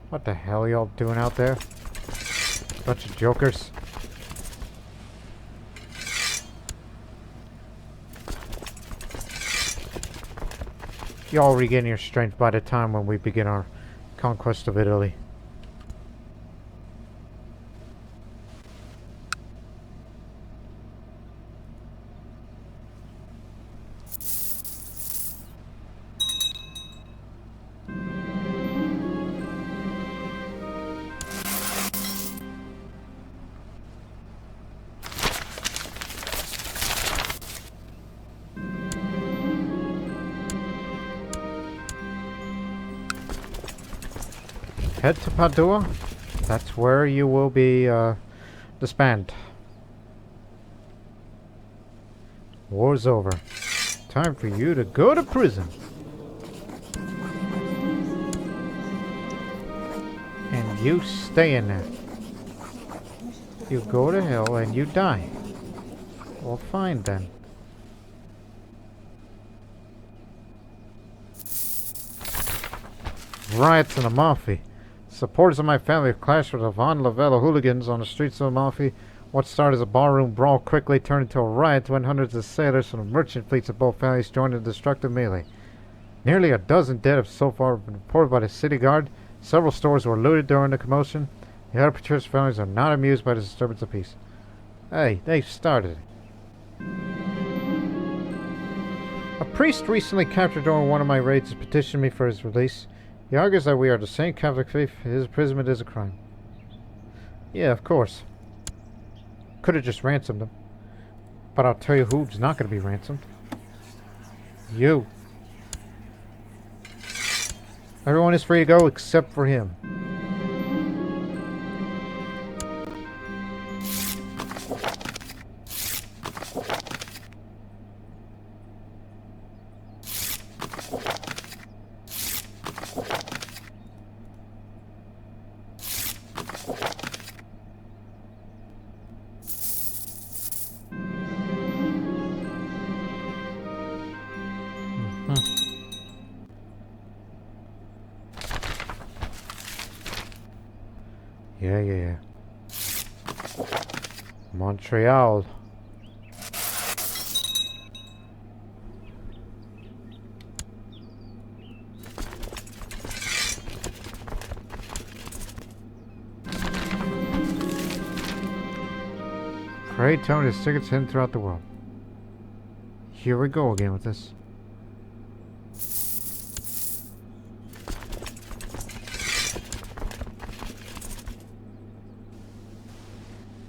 What the hell are y'all doing out there? Bunch of jokers. Y'all regain your strength by the time when we begin our conquest of Italy. Head to Padua. That's where you will be disbanded. War's over. Time for you to go to prison. And you stay in there. You go to hell and you die. Well, fine then. Riots in Amalfi. Supporters of my family have clashed with the Von Lavella hooligans on the streets of Amalfi. What started as a barroom brawl quickly turned into a riot when hundreds of sailors from the merchant fleets of both families joined in the destructive melee. Nearly a dozen dead have so far been reported by the city guard. Several stores were looted during the commotion. The other patrician families are not amused by the disturbance of peace. Hey, they started it. A priest recently captured during one of my raids has petitioned me for his release. He argues that we are the same Catholic faith. His imprisonment is a crime. Yeah, of course. Could have just ransomed him. But I'll tell you who's not going to be ransomed. You. Everyone is free to go except for him. Yeah. Montreal. Trade Tony his tickets hidden throughout the world. Here we go again with this.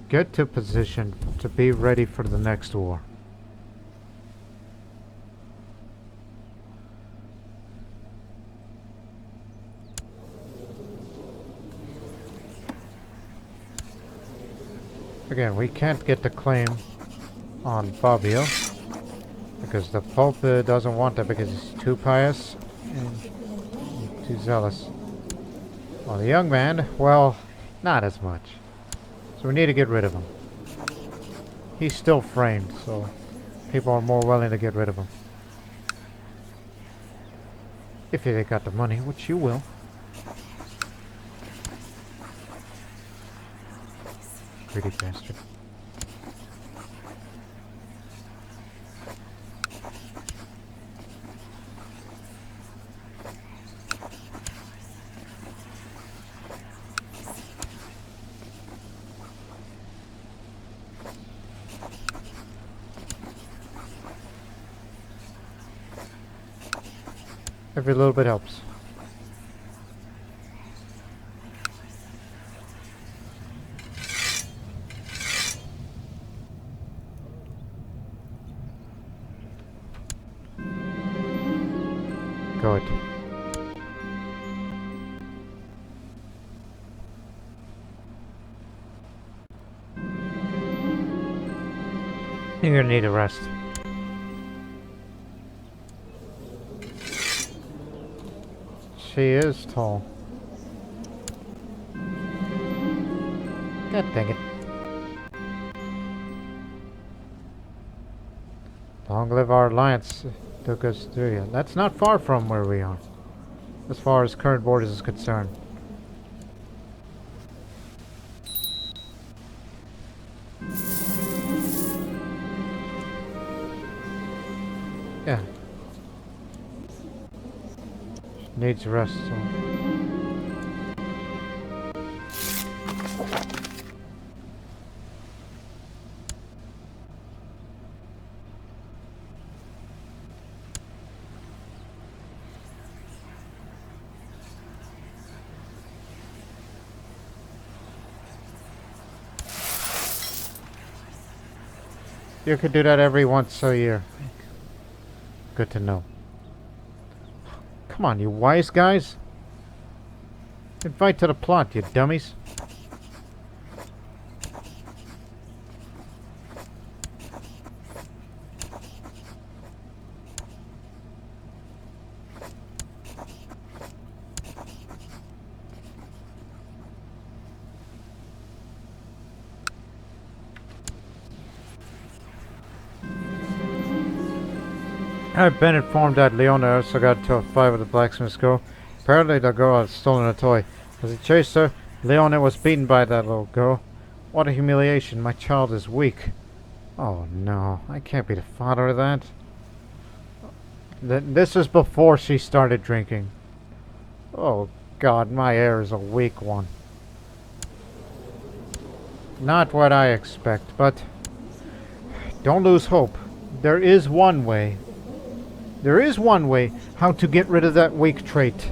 Get to position to be ready for the next war. Again, we can't get the claim on Fabio because the Pope doesn't want that because he's too pious and too zealous. Well, the young man, well, not as much. So we need to get rid of him. He's still framed, so people are more willing to get rid of him. If they got the money, which you will. Greedy bastard. Every little bit helps. Good. You're gonna need a rest. She is tall. God dang it. Long live our alliance, took us through here. That's not far from where we are, as far as current borders is concerned. Yeah. Needs rest, so. You could do that every once a year. Good to know. Come on, you wise guys. Invite to the plot, you dummies. I've been informed that Leona also got into a fight with the blacksmith's girl. Apparently the girl had stolen a toy. As he chased her, Leona was beaten by that little girl. What a humiliation. My child is weak. Oh no, I can't be the father of that. This is before she started drinking. Oh God, my heir is a weak one. Not what I expect, but don't lose hope. There is one way. There is one way how to get rid of that weak trait.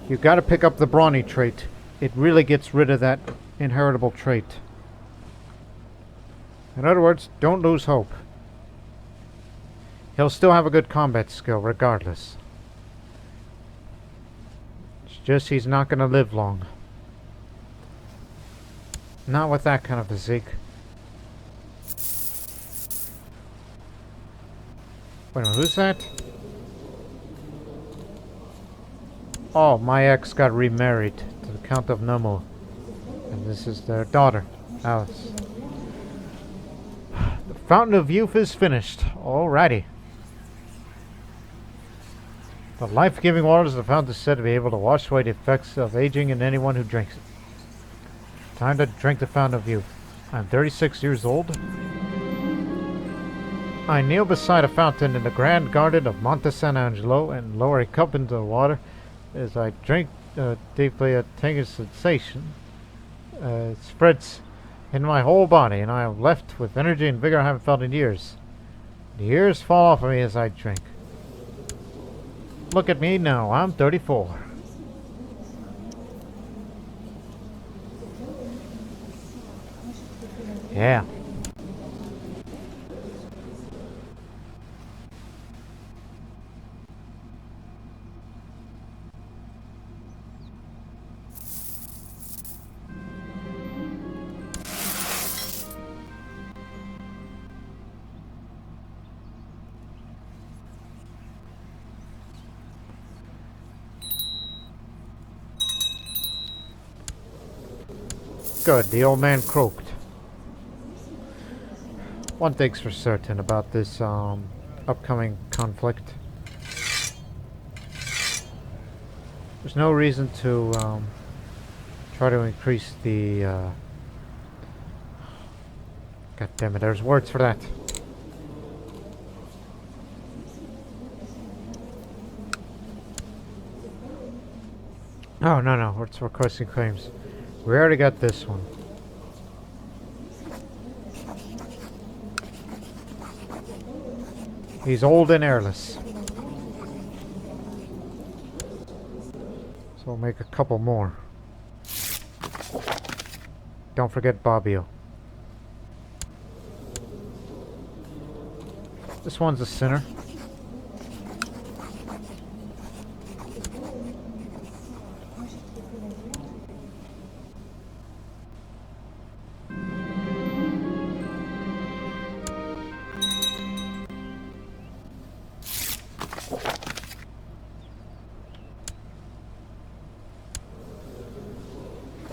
You gotta pick up the brawny trait. It really gets rid of that inheritable trait. In other words, don't lose hope. He'll still have a good combat skill regardless. It's just he's not gonna live long. Not with that kind of physique. Wait a minute, who's that? Oh, my ex got remarried to the Count of Nummel. And this is their daughter, Alice. The Fountain of Youth is finished. Alrighty. The life-giving waters of the fountain is said to be able to wash away the effects of aging in anyone who drinks it. Time to drink the Fountain of Youth. I'm 36 years old. I kneel beside a fountain in the grand garden of Monte San Angelo and lower a cup into the water. As I drink deeply, a tingling sensation spreads in my whole body, and I am left with energy and vigor I haven't felt in years. The years fall off of me as I drink. Look at me now, I'm 34. Yeah. Good, the old man croaked. One thing's for certain about this upcoming conflict. There's no reason to try to increase the God damn it, there's words for that. Oh, no, it's requesting claims. We already got this one. He's old and airless. So we'll make a couple more. Don't forget Bobbio. This one's a sinner.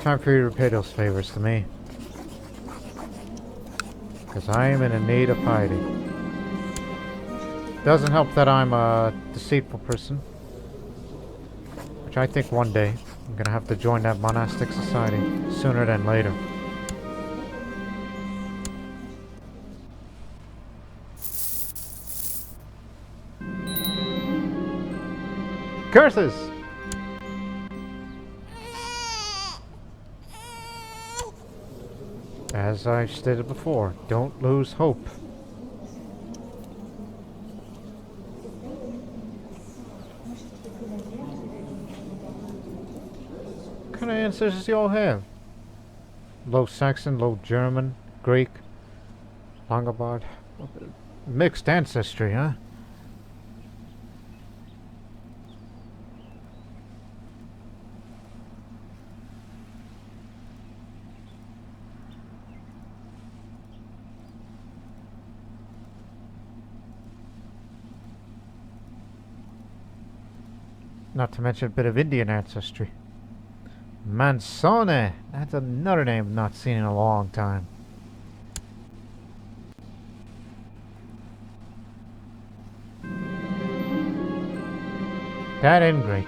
Time for you to repay those favors to me. Because I am in a need of piety. Doesn't help that I'm a deceitful person. Which I think one day I'm gonna have to join that monastic society sooner than later. Curses! As I stated before, don't lose hope. What kind of ancestors do you all have? Low Saxon, Low German, Greek, Longobard. Mixed ancestry, huh? Not to mention a bit of Indian ancestry. Mansone! That's another name I've not seen in a long time. That ain't great.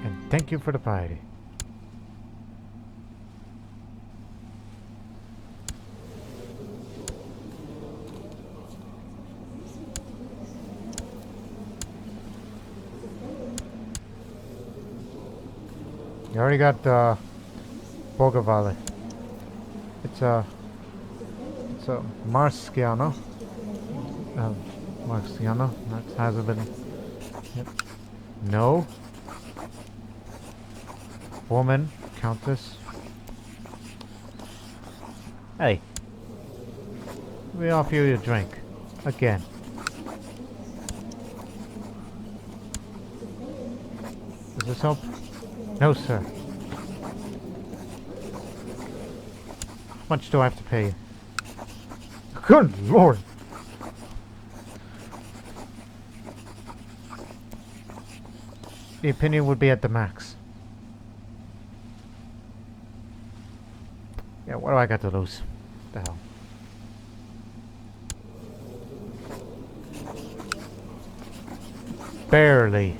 And thank you for the piety. You already got Bogavale. It's a Marciano. Marciano. That hasn't been. Yep. No. Woman, Countess. Hey. Let me offer you a drink. Again. Does this help? No, sir. How much do I have to pay you? Good Lord! The opinion would be at the max. Yeah, what do I got to lose? What the hell? Barely.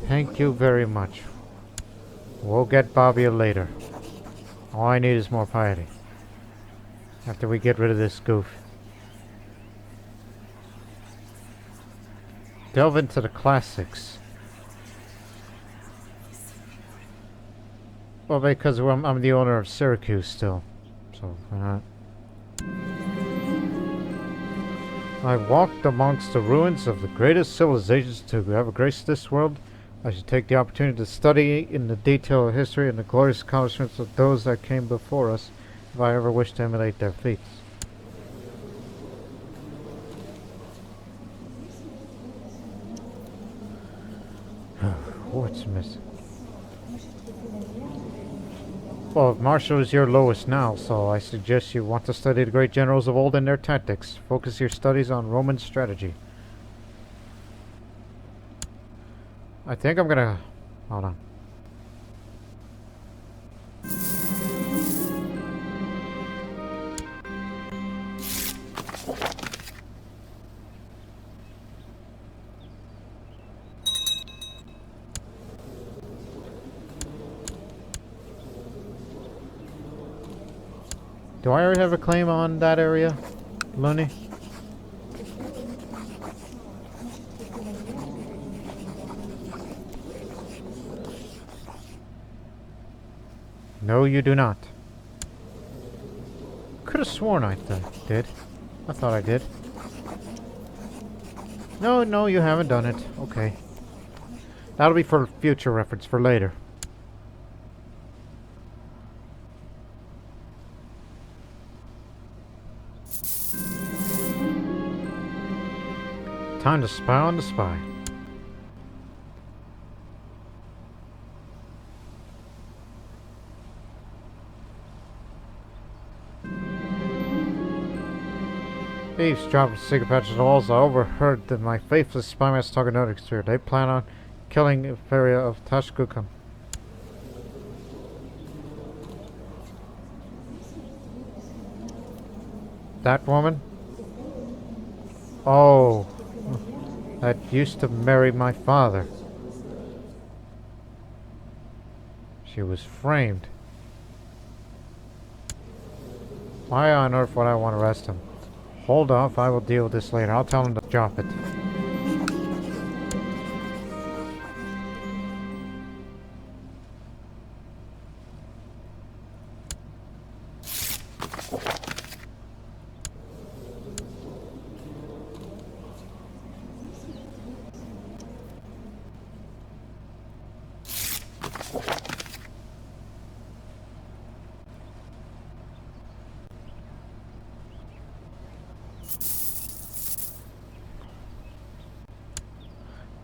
Thank you very much. We'll get Bobbio later. All I need is more piety. After we get rid of this goof. Delve into the classics. Well, because I'm the owner of Syracuse still. So, I walked amongst the ruins of the greatest civilizations to ever graced this world. I should take the opportunity to study in the detail of history and the glorious accomplishments of those that came before us, if I ever wish to emulate their feats. What's missing? Well, Marshall is your lowest now, so I suggest you want to study the great generals of old and their tactics. Focus your studies on Roman strategy. I think I'm gonna... Hold on. Do I already have a claim on that area, Looney? No, you do not. Could have sworn I did. I thought I did. No, you haven't done it. Okay. That'll be for future reference, for later. Time to spy on the spy. Eavesdropping cigarette patches on the walls, I overheard that my faithless spy master talking to exterior. They plan on killing the area of Tashkukum. That woman? Oh, that used to marry my father. She was framed. Why on earth would I want to arrest him? Hold off, I will deal with this later. I'll tell him to drop it.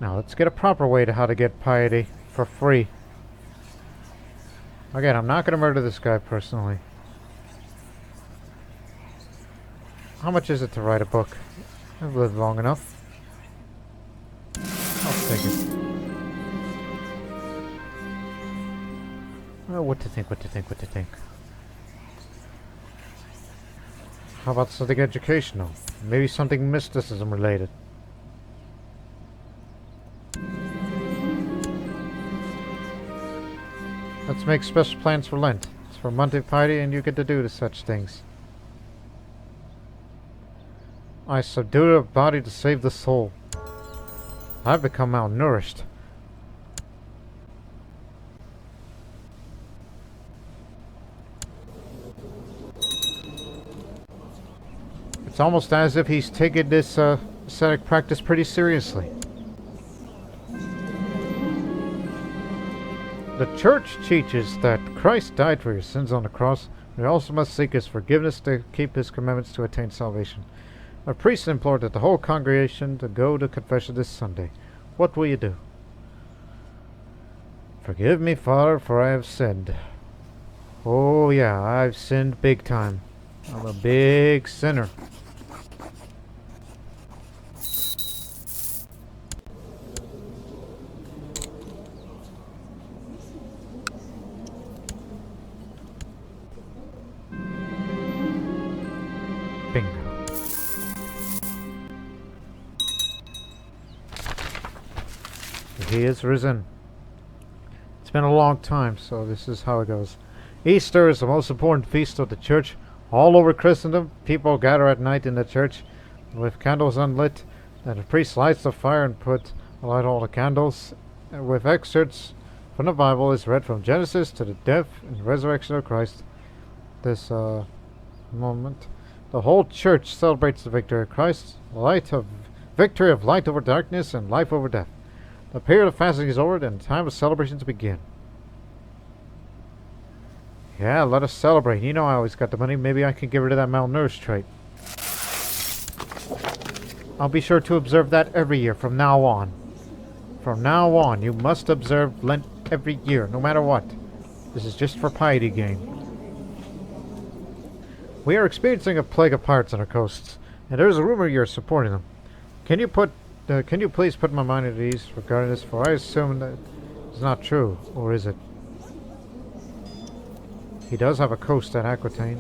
Now let's get a proper way to how to get piety for free. Again, I'm not going to murder this guy personally. How much is it to write a book? I've lived long enough. I'll take it. Oh, what to think. How about something educational? Maybe something mysticism related. Let's make special plans for Lent. It's for Monday piety and you get to do such things. I subdue the body to save the soul. I've become malnourished. It's almost as if he's taken this ascetic practice pretty seriously. The Church teaches that Christ died for your sins on the cross. We also must seek His forgiveness to keep His commandments to attain salvation. A priest implored that the whole congregation to go to confession this Sunday. What will you do? Forgive me, Father, for I have sinned. Oh yeah, I've sinned big time. I'm a big sinner. He is risen. It's been a long time, so this is how it goes. Easter is the most important feast of the church. All over Christendom, people gather at night in the church with candles unlit. Then the priest lights the fire and light all the candles with excerpts from the Bible is read from Genesis to the death and resurrection of Christ. This moment, the whole church celebrates the victory of Christ, victory of light over darkness and life over death. The period of fasting is over and the time of celebrations begin. Yeah, let us celebrate. You know I always got the money. Maybe I can get rid of that malnourished trait. I'll be sure to observe that every year from now on. From now on, you must observe Lent every year, no matter what. This is just for piety gain. We are experiencing a plague of pirates on our coasts, and there is a rumor you're supporting them. Can you please put my mind at ease regarding this? For I assume that it's not true, or is it? He does have a coast at Aquitaine.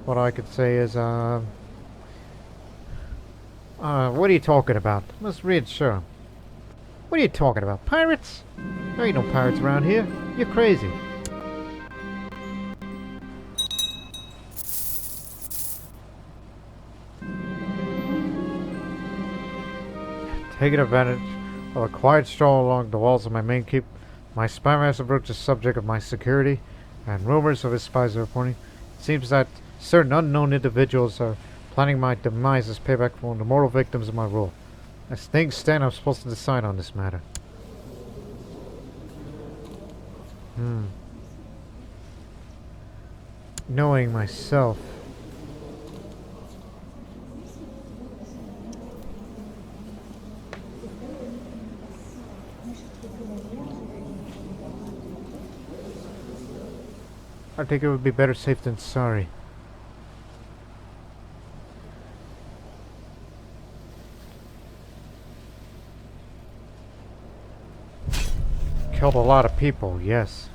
What I could say is, what are you talking about? Let's reassure him. What are you talking about? Pirates? There ain't no pirates around here. You're crazy. Taking advantage of a quiet stroll along the walls of my main keep, my spy master broached the subject of my security, and rumors of his spies are reporting. It seems that certain unknown individuals are planning my demise as payback for the mortal victims of my rule. As things stand, I'm supposed to decide on this matter. Knowing myself, I think it would be better safe than sorry. Killed a lot of people, yes.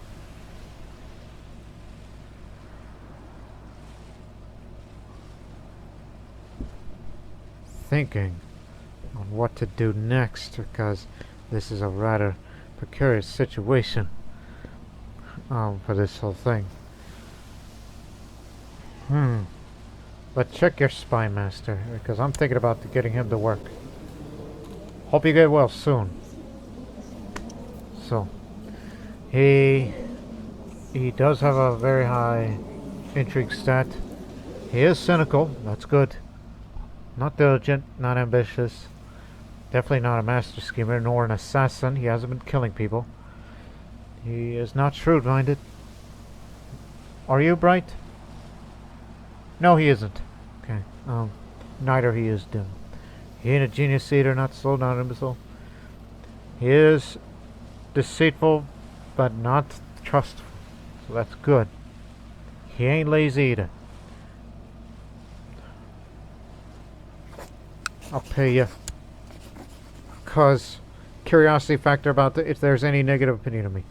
Thinking on what to do next, because this is a rather precarious situation for this whole thing. But check your spy master, because I'm thinking about getting him to work. Hope you get well soon. So, he does have a very high intrigue stat. He is cynical, that's good. Not diligent, not ambitious. Definitely not a master schemer, nor an assassin. He hasn't been killing people. He is not shrewd-minded. Are you bright? No, he isn't. Okay. Neither he is dim. He ain't a genius either, not slow, not imbecile. He is deceitful, but not trustful. So that's good. He ain't lazy either. I'll pay you. Cause curiosity factor about if there's any negative opinion of me.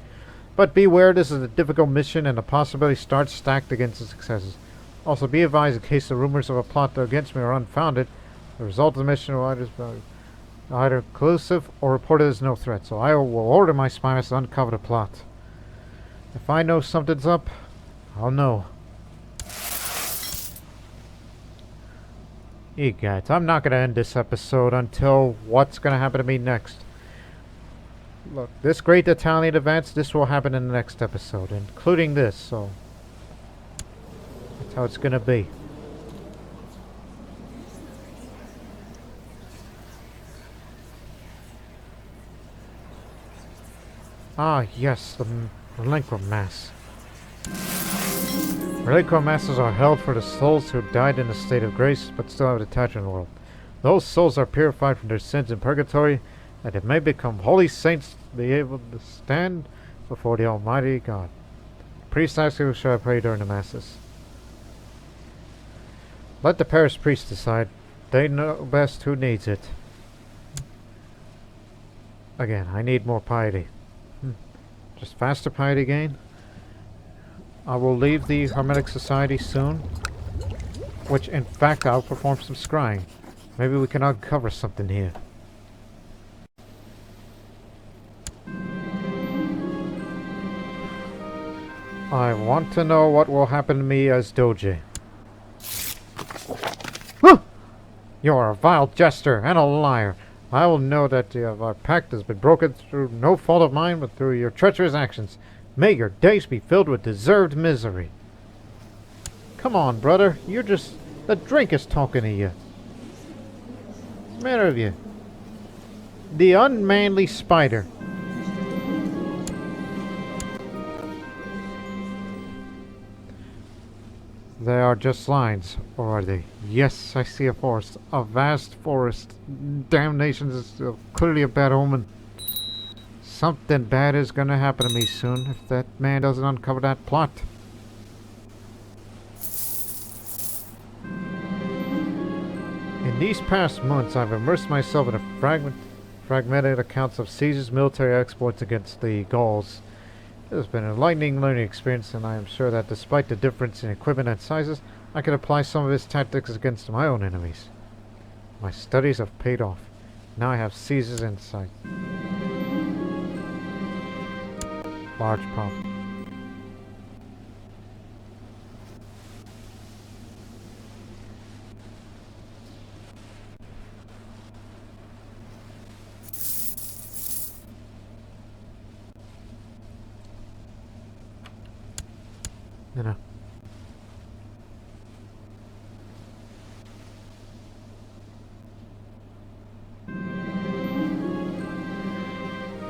But beware, this is a difficult mission and the possibility starts stacked against the successes. Also be advised in case the rumors of a plot against me are unfounded, the result of the mission will either conclusive or reported as no threat. So I will order my spy master to uncover the plot. If I know something's up, I'll know. Egat, I'm not going to end this episode until what's going to happen to me next. Look, this great Italian advance, this will happen in the next episode, including this, so that's how it's going to be. Ah, yes, the Relinquent Mass. Relinquent Masses are held for the souls who died in a state of grace, but still have attachment in the world. Those souls are purified from their sins in purgatory, that they may become holy saints to be able to stand before the Almighty God. Priest asks who shall I pray during the Masses. Let the parish priest decide. They know best who needs it. Again, I need more piety. Just faster piety gain. I will leave the Hermetic Society soon. Which, in fact, I'll perform some scrying. Maybe we can uncover something here. I want to know what will happen to me as Doge. You're a vile jester and a liar. I will know that our pact has been broken through no fault of mine, but through your treacherous actions. May your days be filled with deserved misery. Come on, brother. You're just... The drink is talking to you. What's the matter with you? The unmanly spider. They are just lines, or are they? Yes, I see a forest. A vast forest. Damnation is clearly a bad omen. Something bad is gonna happen to me soon if that man doesn't uncover that plot. In these past months, I've immersed myself in a fragmented accounts of Caesar's military exploits against the Gauls. It has been an enlightening learning experience, and I am sure that despite the difference in equipment and sizes, I can apply some of his tactics against my own enemies. My studies have paid off. Now I have Caesar's insight. Large problem. You know.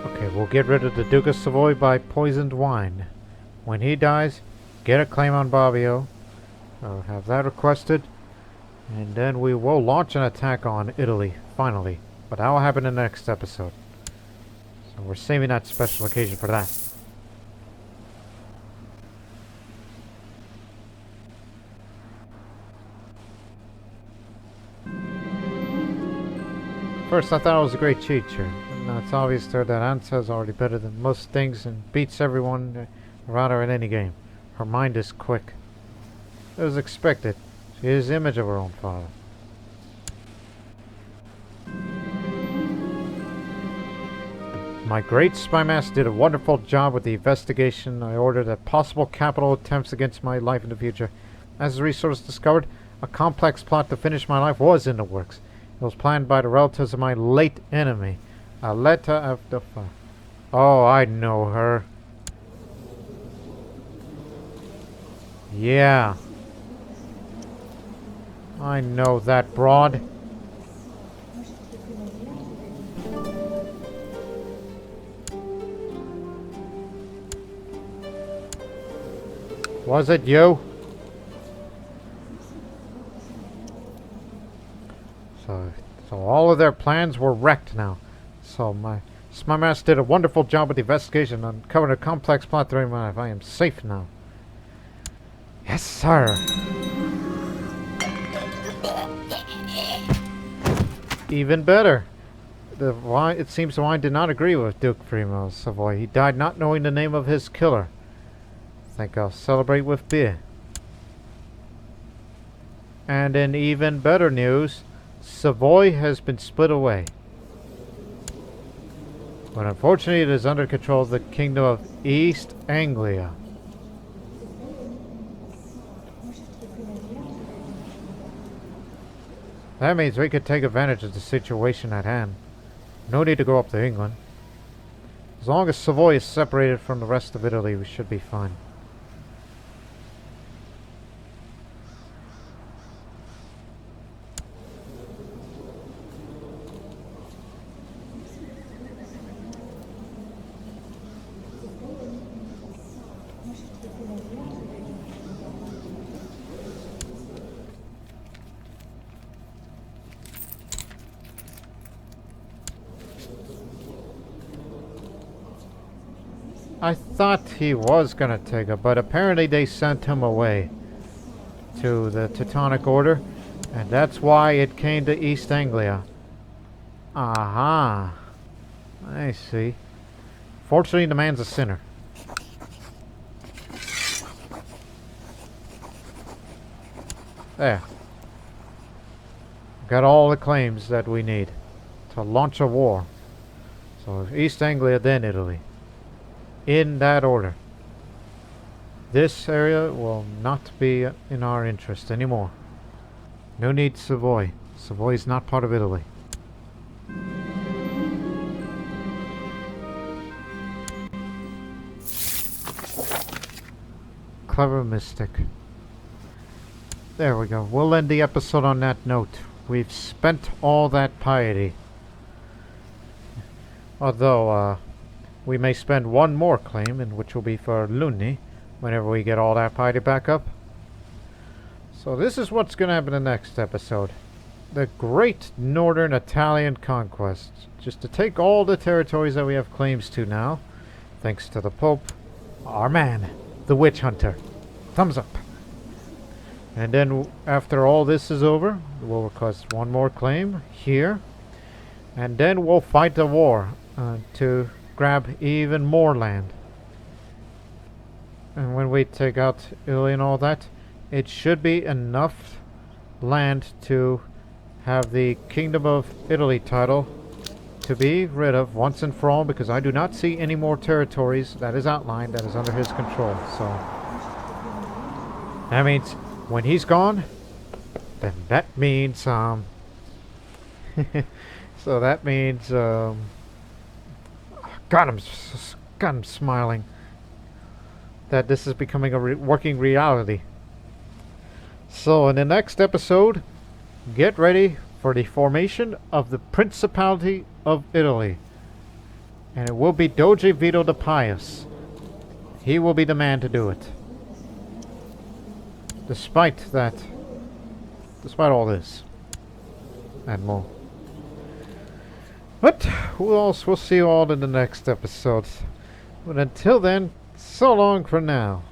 Okay, we'll get rid of the Duke of Savoy by poisoned wine. When he dies, get a claim on Bobbio. I'll have that requested. And then we will launch an attack on Italy, finally. But that will happen in the next episode. So we're saving that special occasion for that. First, I thought it was a great cheat here. Now it's obvious there that Ansa is already better than most things and beats everyone around her in any game. Her mind is quick. It was expected. She is the image of her own father. My great spy master did a wonderful job with the investigation. I ordered at possible capital attempts against my life in the future. As the resource discovered, a complex plot to finish my life was in the works. It was planned by the relatives of my late enemy, Aletta of the Fire. Oh, I know her. Yeah. I know that broad. Was it you? So all of their plans were wrecked now. So my master did a wonderful job with the investigation and uncovered a complex plot during my life. I am safe now. Yes, sir. Even better. It seems the wine did not agree with Duke Primo of Savoy. He died not knowing the name of his killer. I think I'll celebrate with beer. And in even better news, Savoy has been split away. But unfortunately it is under control of the Kingdom of East Anglia. That means we could take advantage of the situation at hand. No need to go up to England. As long as Savoy is separated from the rest of Italy, we should be fine. I thought he was gonna take it, but apparently they sent him away to the Teutonic Order, and that's why it came to East Anglia. Aha. I see. Fortunately, the man's a sinner. There. Got all the claims that we need to launch a war. So East Anglia, then Italy. In that order. This area will not be in our interest anymore. No need Savoy. Savoy is not part of Italy. clever mystic. There we go. We'll end the episode on that note. We've spent all that piety. Although, we may spend one more claim, and which will be for Luni, whenever we get all that piety back up. So this is what's going to happen in the next episode. The Great Northern Italian Conquest. Just to take all the territories that we have claims to now. Thanks to the Pope. Our man, the Witch Hunter. Thumbs up. And then after all this is over, we'll request one more claim here. And then we'll fight the war to grab even more land. And when we take out Italy and all that, it should be enough land to have the Kingdom of Italy title to be rid of once and for all, because I do not see any more territories that is outlined that is under his control. So that means when he's gone, then that means so that means God, I'm smiling that this is becoming a working reality. So in the next episode, get ready for the formation of the Principality of Italy. And it will be Doge Vito the Pious. He will be the man to do it. Despite all this. And more. But we'll see you all in the next episode. But until then, so long for now.